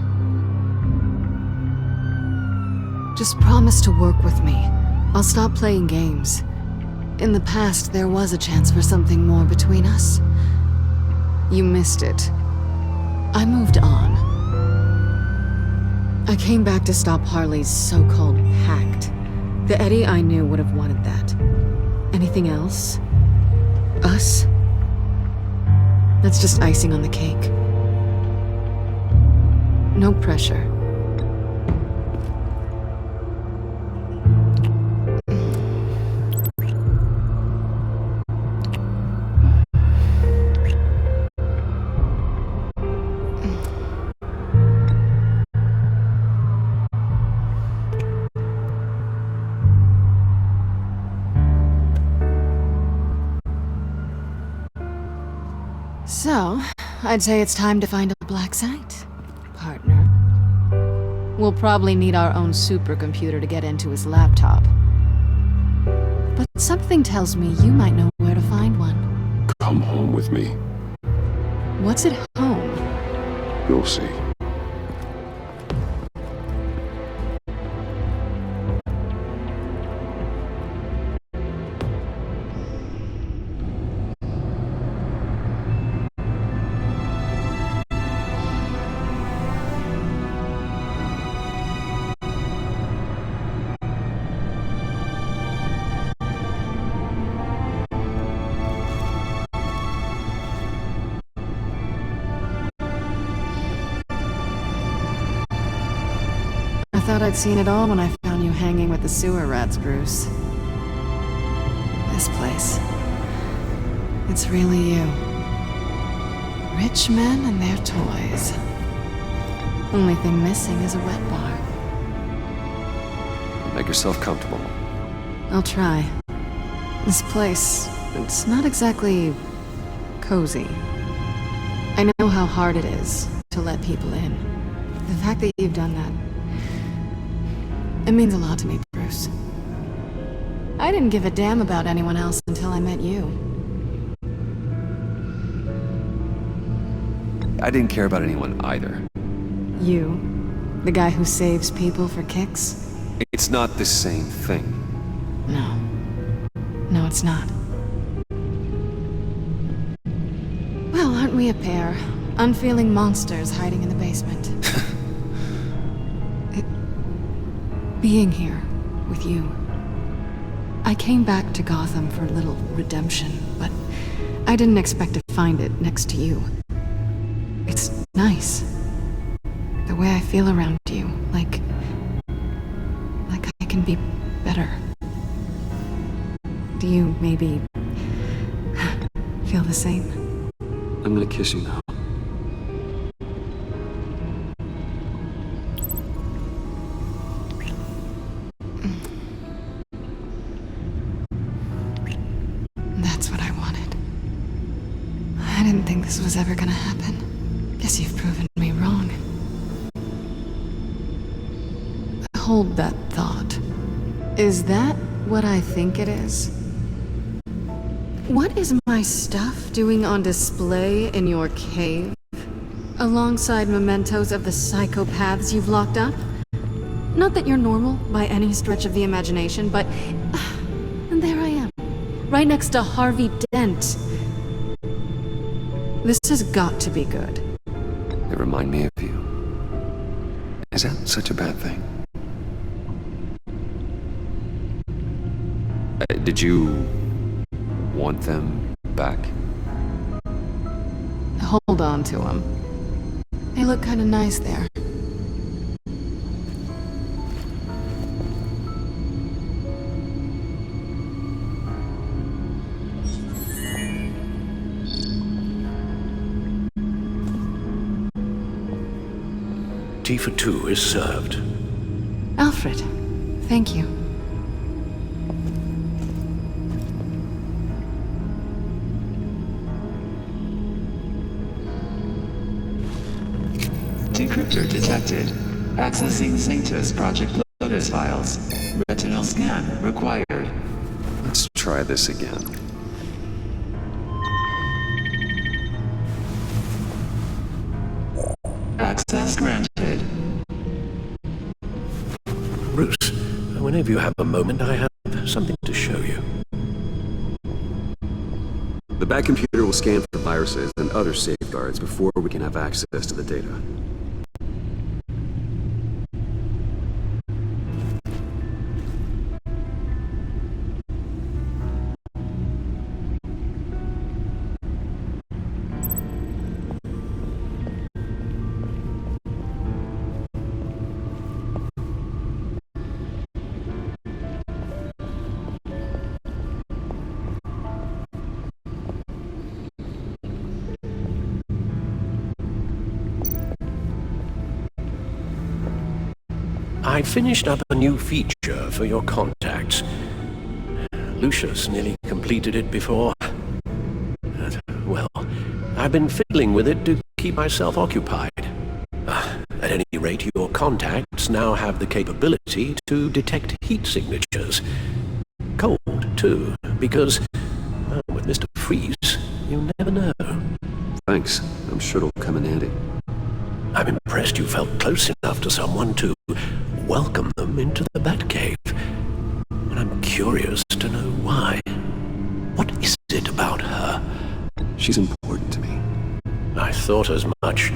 Just promise to work with me. I'll stop playing games. In the past, there was a chance for something more between us. You missed it. I moved on. I came back to stop Harley's so-called pact. The Eddie I knew would have wanted that. Anything else? Us? That's just icing on the cake. No pressure. So, I'd say it's time to find a black site, partner. We'll probably need our own supercomputer to get into his laptop. But something tells me you might know where to find one. Come home with me. What's at home? You'll see. I thought I'd seen it all when I found you hanging with the sewer rats, Bruce. This place. It's really you. Rich men and their toys. Only thing missing is a wet bar. Make yourself comfortable. I'll try. This place, it's not exactly cozy. I know how hard it is to let people in. The fact that you've done that, it means a lot to me, Bruce. I didn't give a damn about anyone else until I met you. I didn't care about anyone either. You? The guy who saves people for kicks? It's not the same thing. No. No, it's not. Well, aren't we a pair? Unfeeling monsters hiding in the basement. Being here with you. I came back to Gotham for a little redemption, but I didn't expect to find it next to you. It's nice. The way I feel around you, like I can be better. Do you maybe feel the same? I'm gonna kiss you now. That's what I wanted. I didn't think this was ever gonna happen. Guess you've proven me wrong. Hold that thought. Is that what I think it is? What is my stuff doing on display in your cave? Alongside mementos of the psychopaths you've locked up? Not that you're normal by any stretch of the imagination, but... and there I am. Right next to Harvey Dent. This has got to be good. They remind me of you. Is that such a bad thing? Did you want them back? Hold on to them. They look kind of nice there. Tea for two is served. Alfred, thank you. Decryptor detected. Accessing Sanctus Project Lotus files. Retinal scan required. Let's try this again. Access granted. Bruce, whenever you have a moment, I have something to show you. The back computer will scan for viruses and other safeguards before we can have access to the data. I finished up a new feature for your contacts. Lucius nearly completed it before. Well, I I've been fiddling with it to keep myself occupied. At any rate, your contacts now have the capability to detect heat signatures. Cold, too, because with Mr. Freeze, you never know. Thanks. I'm sure it'll come in handy. I'm impressed you felt close enough to someone to welcome them into the Batcave. And I'm curious to know why. What is it about her? She's important to me. I thought as much.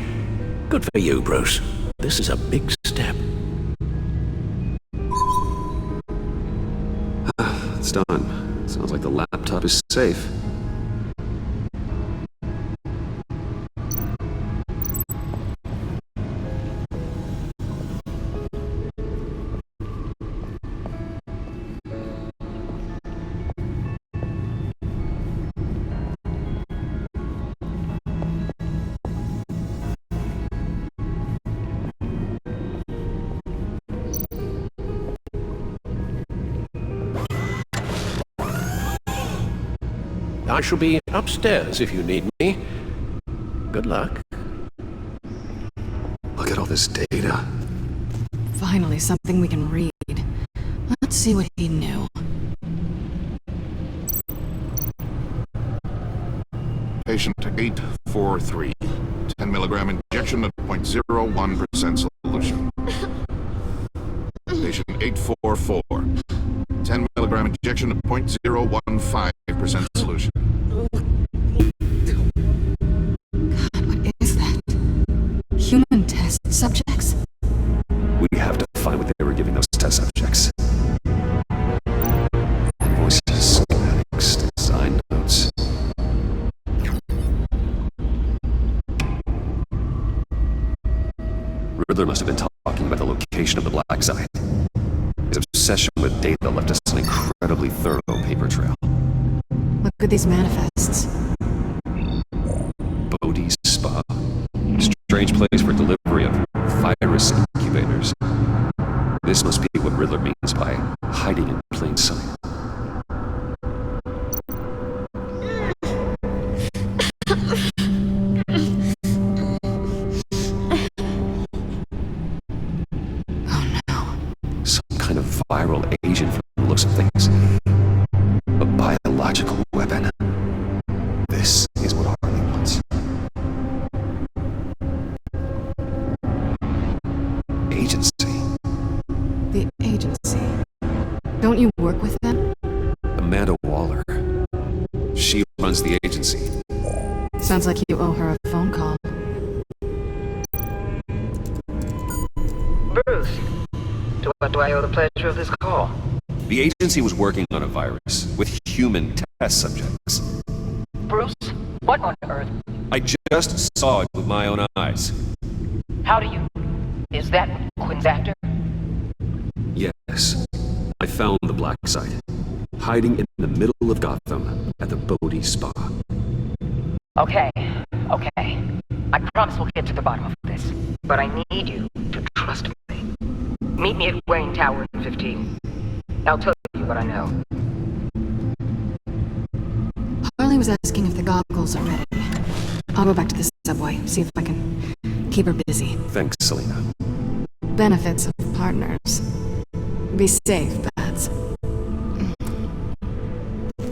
Good for you, Bruce. This is a big step. It's done. Sounds like the laptop is safe. I shall be upstairs if you need me. Good luck. Look at all this data. Finally, something we can read. Let's see what he knew. Patient 843. 10 milligram injection at 0.01% solution. Patient 844. 10 milligram injection at 0.015% solution. God, what is that? Human test subjects? We have to find what they were giving those test subjects. Invoices, schematics, design notes. Riddler must have been talking about the location of the black site. His obsession with data left us an incredibly thorough paper trail. Look at these manifests. Bodhi's Spa. Strange place for delivery of virus incubators. This must be what Riddler means by hiding in plain sight. Viral agent from the looks of things. A biological weapon. This is what Harley wants. Agency. The agency. Don't you work with them? Amanda Waller. She runs the agency. Sounds like you owe her a phone call. Bruce. To what do I owe the pleasure of this call? The agency was working on a virus with human test subjects. Bruce, what on earth? I just saw it with my own eyes. How do you... Is that Quinn's after? Yes. I found the black site. Hiding in the middle of Gotham at the Bodhi Spa. Okay. I promise we'll get to the bottom of this. But I need you to trust me. Meet me at Wayne Tower in 15. I'll tell you what I know. Harley was asking if the goggles are ready. I'll go back to the subway, see if I can keep her busy. Thanks, Selena. Benefits of partners. Be safe, Bats.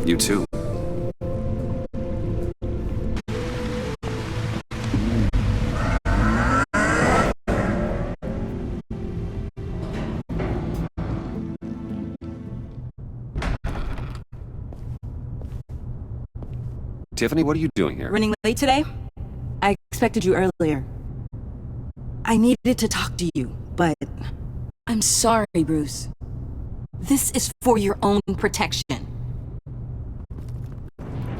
You too. Tiffany, what are you doing here? Running late today? I expected you earlier. I needed to talk to you, but I'm sorry, Bruce. This is for your own protection.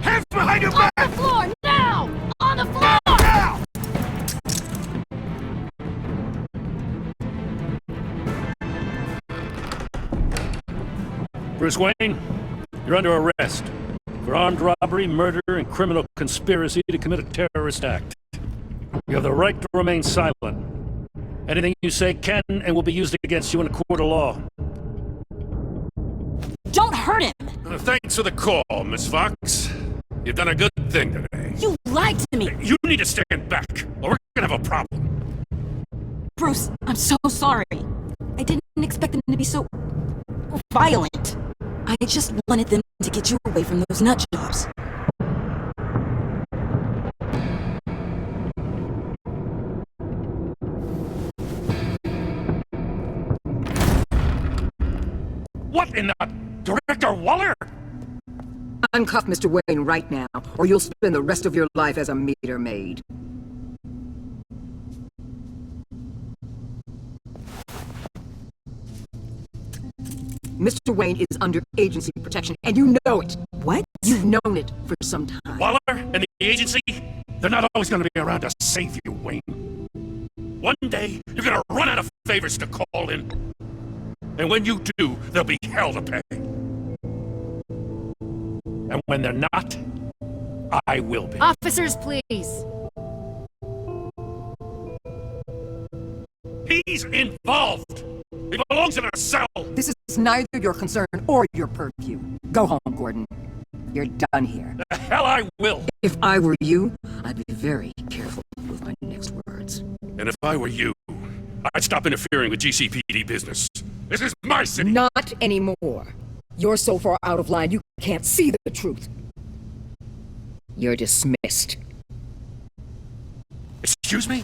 Hands behind your back! On the floor, now! On the floor! Now! Bruce Wayne, you're under arrest for armed robbery, murder, and criminal conspiracy to commit a terrorist act. You have the right to remain silent. Anything you say can and will be used against you in a court of law. Don't hurt him! Thanks for the call, Miss Fox. You've done a good thing today. You lied to me! You need to stand back, or we're gonna have a problem. Bruce, I'm so sorry. I didn't expect them to be so... violent. I just wanted them to get you away from those nut jobs. What in the... Director Waller? Uncuff Mr. Wayne right now, or you'll spend the rest of your life as a meter maid. Mr. Wayne is under agency protection, and you know it. What? You've known it for some time. Waller and the agency, they're not always gonna be around to save you, Wayne. One day, you're gonna run out of favors to call in. And when you do, there'll be hell to pay. And when they're not, I will be. Officers, please. He's involved. He belongs in a cell. This is neither your concern or your purview. Go home, Gordon. You're done here. The hell I will. If I were you, I'd be very careful with my next words. And if I were you, I'd stop interfering with GCPD business. This is my city. Not anymore. You're so far out of line you can't see the truth. You're dismissed. Excuse me?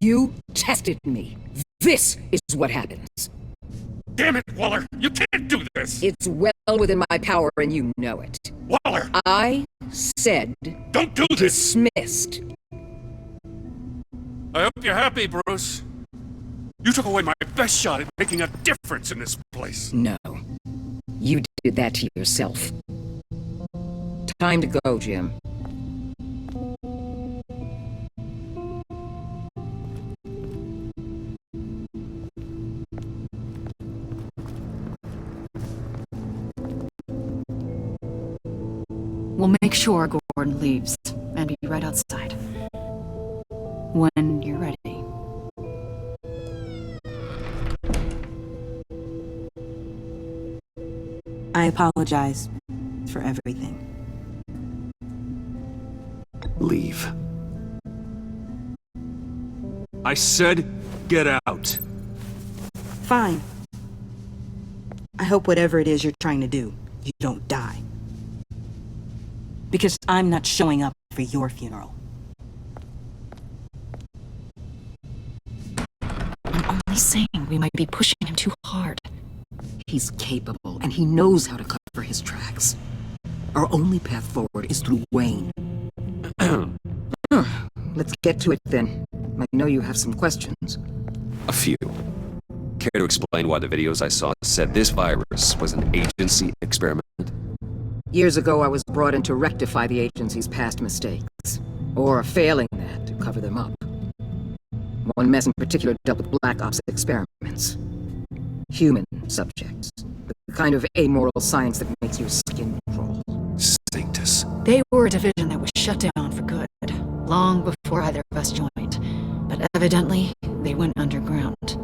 You tested me. This is what happens. Damn it, Waller! You can't do this! It's well within my power and you know it. Waller! I said... Don't do this! Dismissed. I hope you're happy, Bruce. You took away my best shot at making a difference in this place. No. You did that to yourself. Time to go, Jim. We'll make sure Gordon leaves, and be right outside. When you're ready. I apologize for everything. Leave. I said, get out. Fine. I hope whatever it is you're trying to do, you don't die. Because I'm not showing up for your funeral. I'm only saying we might be pushing him too hard. He's capable, and he knows how to cover his tracks. Our only path forward is through Wayne. Let's get to it then. I know you have some questions. A few. Care to explain why the videos I saw said this virus was an agency experiment? Years ago, I was brought in to rectify the agency's past mistakes. Or failing that, to cover them up. One mess in particular dealt with Black Ops experiments. Human subjects. The kind of amoral science that makes your skin crawl. Sanctus. They were a division that was shut down for good, long before either of us joined. But evidently, they went underground.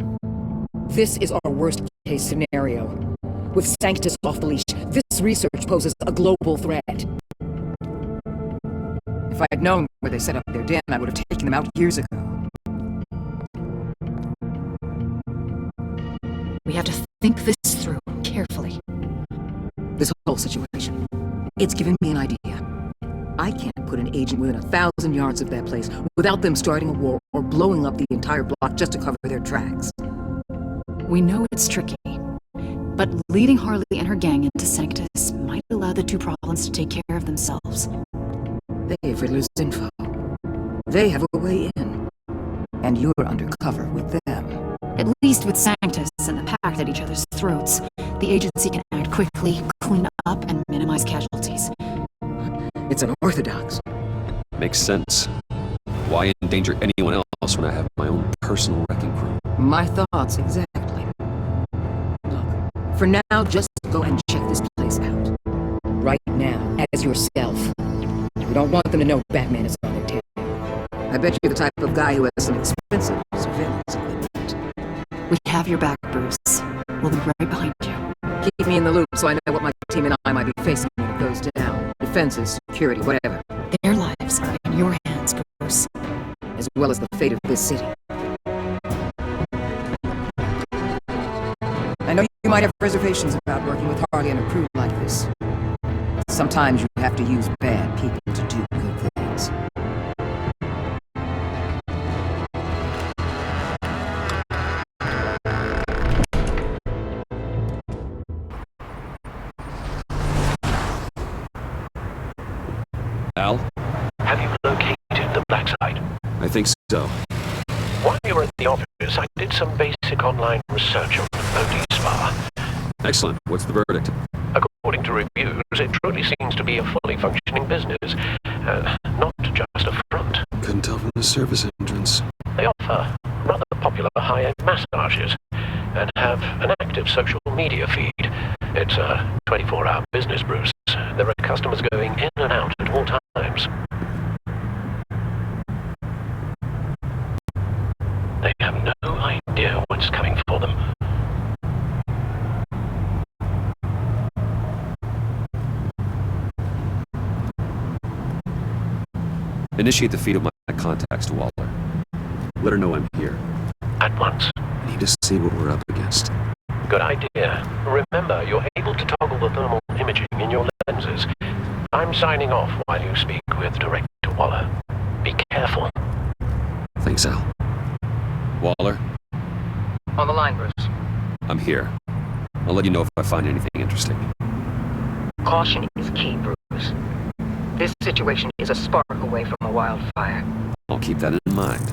This is our worst-case scenario. With Sanctus off the leash, this research poses a global threat. If I had known where they set up their den, I would have taken them out years ago. We have to think this through carefully. This whole situation, it's given me an idea. I can't put an agent within 1,000 yards of that place without them starting a war or blowing up the entire block just to cover their tracks. We know it's tricky, but leading Harley and her gang into Sanctus might allow the two problems to take care of themselves. They have Riddler's info. They have a way in. And you're undercover with them. At least with Sanctus and the pact at each other's throats, the agency can act quickly, clean up, and minimize casualties. It's unorthodox. Makes sense. Why endanger anyone else when I have my own personal wrecking crew? My thoughts, exactly. Look, for now, just go and check this place out. Right now, as yourself. We don't want them to know Batman is on their tail. I bet you're the type of guy who has some expensive surveillance equipment. We have your back, Bruce. We'll be right behind you. Keep me in the loop so I know what my team and I might be facing when it goes down. Defenses, security, whatever. Their lives lives are in your hands, Bruce. As well as the fate of this city. I know you might have reservations about working with Harley and a crew like this. Sometimes you have to use bad people to do good things. Al? Have you located the black site? I think so. While you were at the office, I did some basic online research on the Bodhi Spa. Excellent. What's the verdict? According to reviews, it truly seems to be a fully functioning business, not just a front. Couldn't tell from the service entrance. They offer rather popular high-end massages and have an active social media feed. It's a 24-hour business, Bruce. There are customers going in and out at all times. They have no idea what's coming for them. Initiate the feed of my contacts to Waller. Let her know I'm here. At once. I need to see what we're up against. Good idea. Remember, you're able to toggle the thermal imaging in your lenses. I'm signing off while you speak with Director Waller. Be careful. Thanks, Al. Waller? On the line, Bruce. I'm here. I'll let you know if I find anything interesting. Caution is key, Bruce. This situation is a spark away from a wildfire. I'll keep that in mind.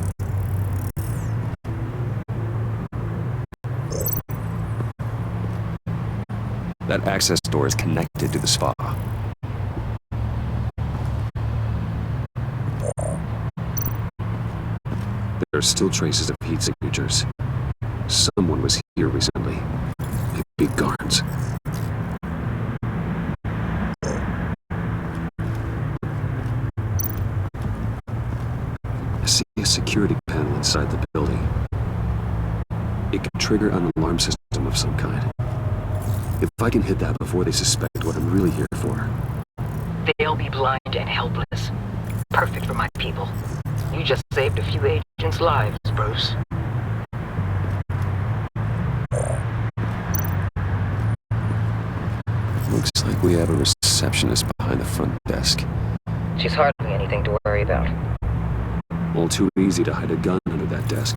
That access door is connected to the spa. There are still traces of heat signatures. Someone was here recently. Maybe guards. I see a security panel inside the building. It could trigger an alarm system of some kind. If I can hit that before they suspect what I'm really here for. They'll be blind and helpless. Perfect for my people. You just saved a few agents' lives, Bruce. Looks like we have a receptionist behind the front desk. She's hardly anything to worry about. All too easy to hide a gun under that desk.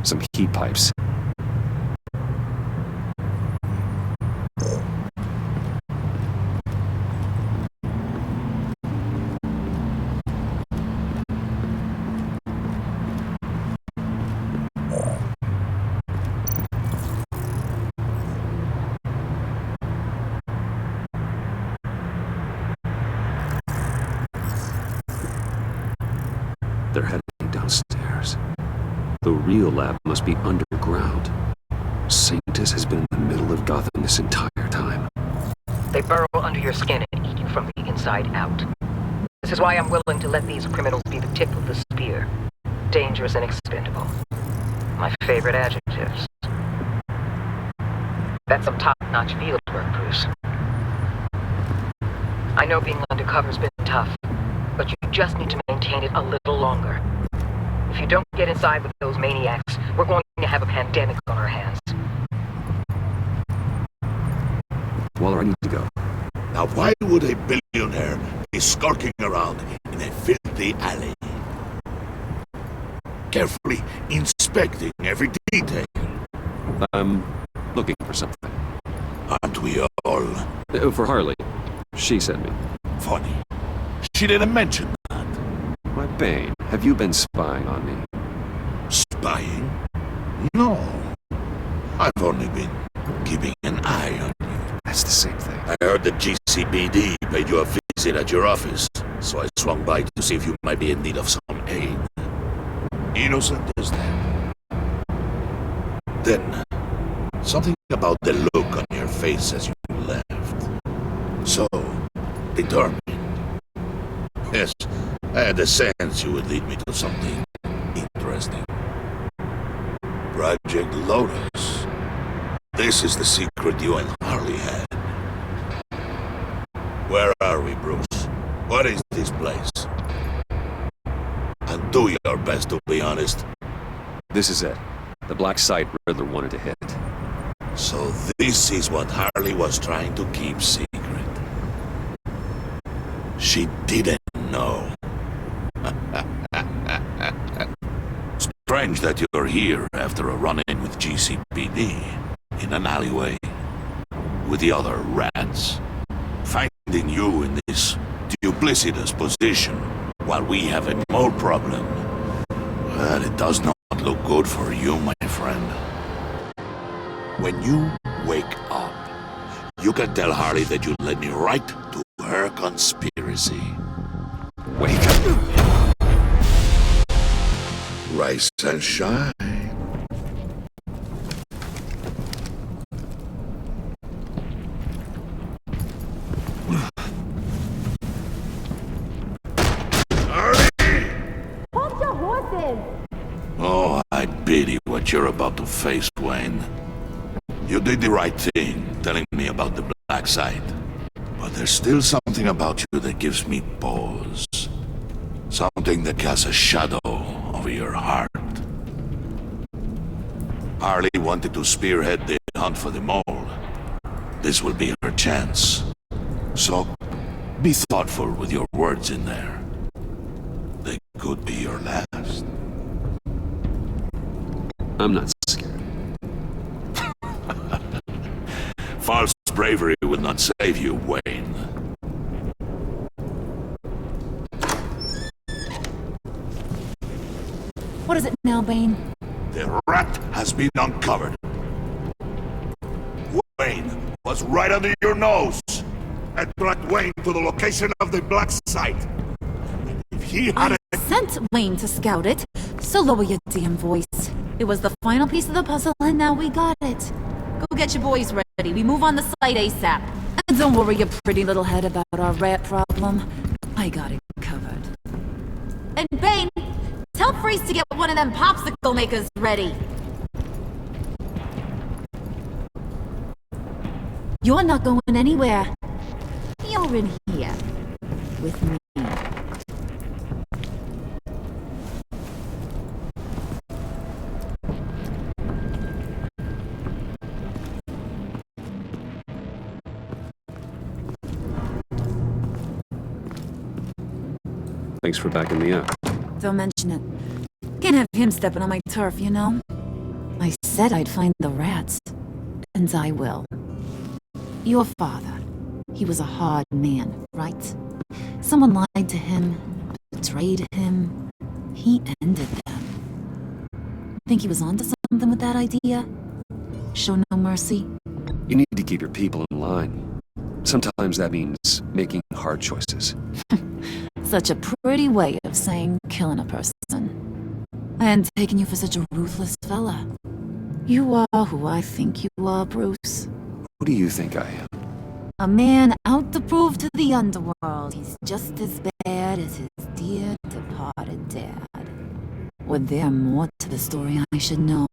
Some heat pipes. They're heading downstairs. The real lab must be underground. Sanctus has been in the middle of Gotham this entire time. They burrow under your skin and eat you from the inside out. This is why I'm willing to let these criminals be the tip of the spear. Dangerous and expendable. My favorite adjectives. That's some top-notch field work, Bruce. I know being undercover's been tough, but you just need to maintain it a little longer. If you don't get inside with those maniacs, we're going to have a pandemic on our hands. Waller, I need to go. Now why would a billionaire be skulking around in a filthy alley? Carefully inspecting every detail. I'm looking for something. Aren't we all? For Harley. She sent me. Funny. She didn't mention that. Why, Bane, have you been spying on me? Spying? No. I've only been keeping an eye on you. That's the same thing. I heard that GCPD paid you a visit at your office, so I swung by to see if you might be in need of some aid. Innocent as that. Then, something about the look on your face as you left. So, determined. Yes, I had a sense you would lead me to something interesting. Project Lotus. This is the secret you and Harley had. Where are we, Bruce? What is this place? And do your best to be honest. This is it. The black site Riddler wanted to hit. So this is what Harley was trying to keep secret. She didn't know. Strange that you're here after a run-in with GCPD in an alleyway with the other rats. Finding you in this duplicitous position while we have a mole problem. Well, it does not look good for you, my friend. When you wake up, you can tell Harley that you led me right to her conspiracy. Wake up. Rise and shine. Hold your horses! Oh, I pity what you're about to face, Wayne. You did the right thing, telling me about the black site. But there's still something about you that gives me pause. Something that casts a shadow over your heart. Harley wanted to spearhead the hunt for the mole. This will be her chance. So, be thoughtful with your words in there. They could be your last. I'm not scared. False bravery will not save you, Wayne. What is it now, Bane? The rat has been uncovered. Wayne was right under your nose. I tracked Wayne to the location of the black site. If he had Sent Wayne to scout it, so lower your damn voice. It was the final piece of the puzzle, and now we got it. Go get your boys ready. We move on the site ASAP. And don't worry your pretty little head about our rat problem. I got it covered. And Bane, tell Freeze to get one of them popsicle makers ready. You're not going anywhere. You're in here. With me. Thanks for backing me up. Don't mention it. Can't have him stepping on my turf, you know? I said I'd find the rats. And I will. Your father. He was a hard man, right? Someone lied to him, betrayed him. He ended them. Think he was onto something with that idea? Show no mercy? You need to keep your people in line. Sometimes that means making hard choices. Such a pretty way of saying killing a person. I hadn't taken you for such a ruthless fella. You are who I think you are, Bruce. Who do you think I am? A man out to prove to the underworld he's just as bad as his dear departed dad. Or there more to the story I should know?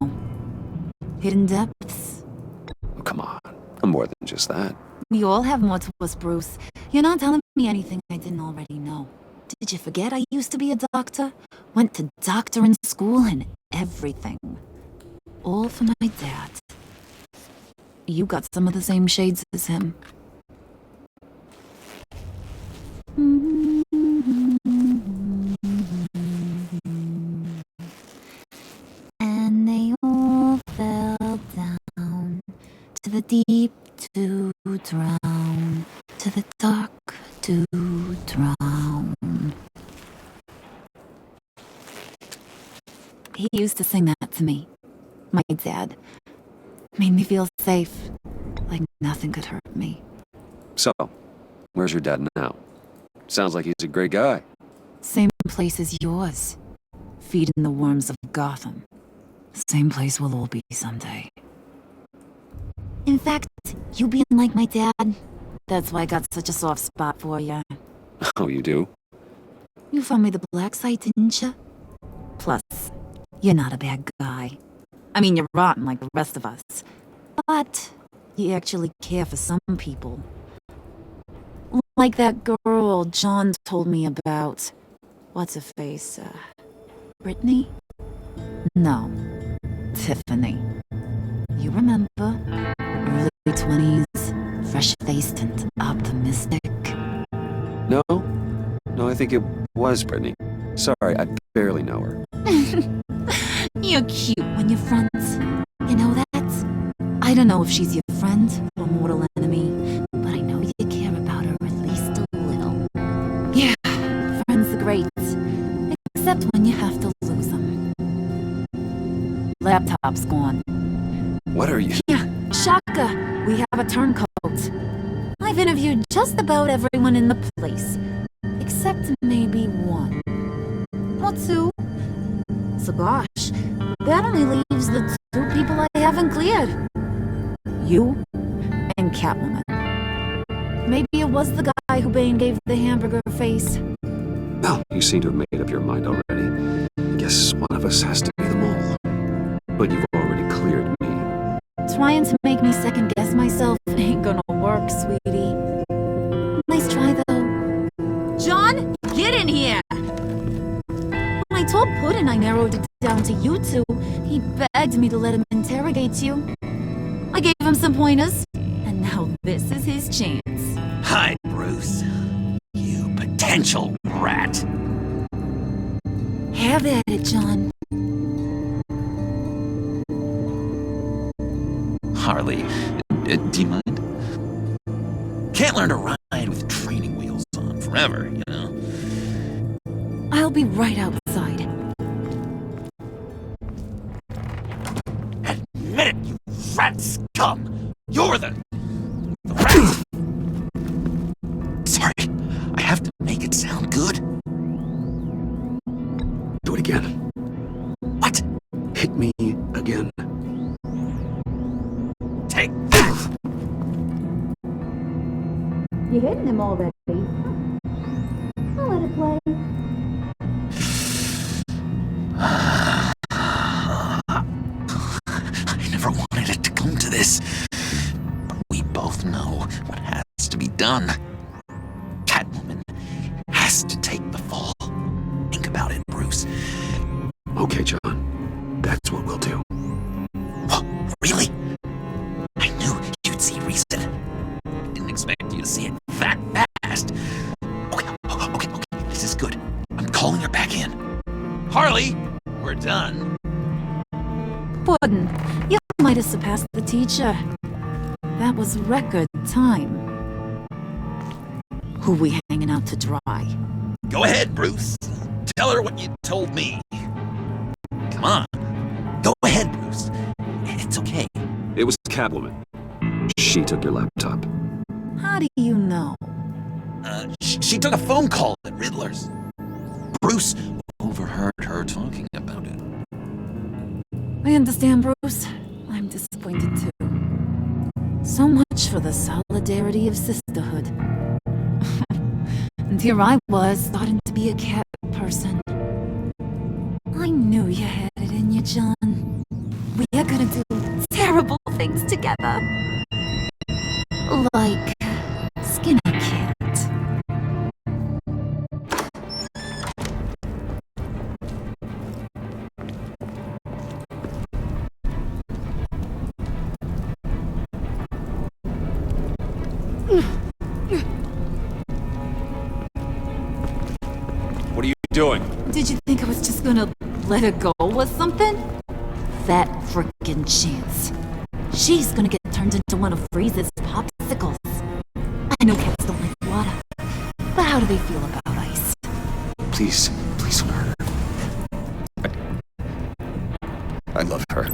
Hidden depths? Oh, come on. I'm more than just that. We all have more to us, Bruce. You're not telling me anything I didn't already know. Did you forget I used to be a doctor? Went to doctoring school and everything. All for my dad. You got some of the same shades as him. And they all fell down to the deep to drown, to the dark to drown. He used to sing that to me. My dad. Made me feel safe, like nothing could hurt me. So, where's your dad now? Sounds like he's a great guy. Same place as yours. Feeding the worms of Gotham. Same place we'll all be someday. In fact, you being like my dad, that's why I got such a soft spot for you. Oh, you do? You found me the black site, didn't you? Plus, you're not a bad guy. I mean, you're rotten like the rest of us. But you actually care for some people. Like that girl John told me about. What's her face? Brittany? No. Tiffany. You remember? Early 20s, fresh-faced and optimistic. No, I think it was Brittany. Sorry, I barely know her. You're cute when you're friends. You know that? I don't know if she's your friend or mortal enemy, but I know you care about her at least a little. Yeah, friends are great. Except when you have to lose them. Laptop's gone. What are you... Yeah, Shaka, we have a turncoat. I've interviewed just about everyone in the place. Except maybe one. Or two. So gosh, that only leaves the two people I haven't cleared. You and Catwoman. Maybe it was the guy who Bane gave the hamburger face. Well, you seem to have made up your mind already. I guess one of us has to be the mole. But you've already cleared me. Trying to make me second-guess myself ain't gonna work, sweetie. Nice try, though. John, get in here! When I told Puddin' I narrowed it down to you two, he begged me to let him interrogate you. I gave him some pointers, and now this is his chance. Hi, Bruce. You potential rat. Have at it, John. Harley, do you mind? Can't learn to ride with training wheels on forever, you know? I'll be right outside. Admit it, you rat scum! You're the rat! Sorry, I have to make it sound good. Do it again. What? Hit me again. Take that! You're hitting him already. I'll let it play. I never wanted it to come to this. But we both know what has to be done. Catwoman has to take the fall. Think about it, Bruce. Okay, John. That's what we'll do. What? Really? I knew you'd see reason. Didn't expect you to see it that fast. Okay. This is good. I'm calling her back in. Harley, we're done. Puddin', you might have surpassed the teacher. That was record time. Who we hanging out to dry? Go ahead, Bruce. Tell her what you told me. Come on. Go ahead, Bruce. It's okay. It was Catwoman. She took your laptop. How do you know? She took a phone call at Riddler's. Bruce overheard her talking about it. I understand, Bruce. I'm disappointed too. So much for the solidarity of sisterhood. And here I was, starting to be a cat person. I knew you had it in you, John. We are gonna do terrible things together. Like Skinny Cat. What are you doing? Did you think I was just gonna let her go or something? That frickin' chance. She's gonna get turned into one of Freeze's popsicles. I know cats don't like water, but how do they feel about ice? Please don't hurt her. I love her.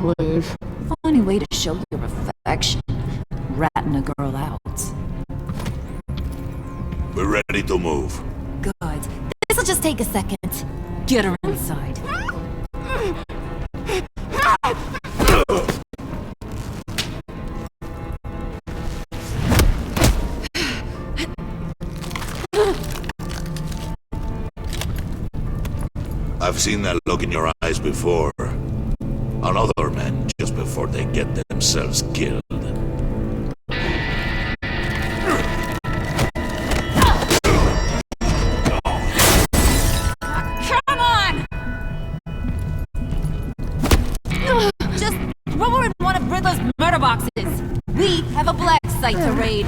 Please. Funny way to show your affection. Ratting a girl out. We're ready to move. Good. This'll just take a second. Get her inside. I've seen that look in your eyes before. On other men, just before they get themselves killed. Come on! Just throw her in one of Riddler's murder boxes. We have a black site to raid.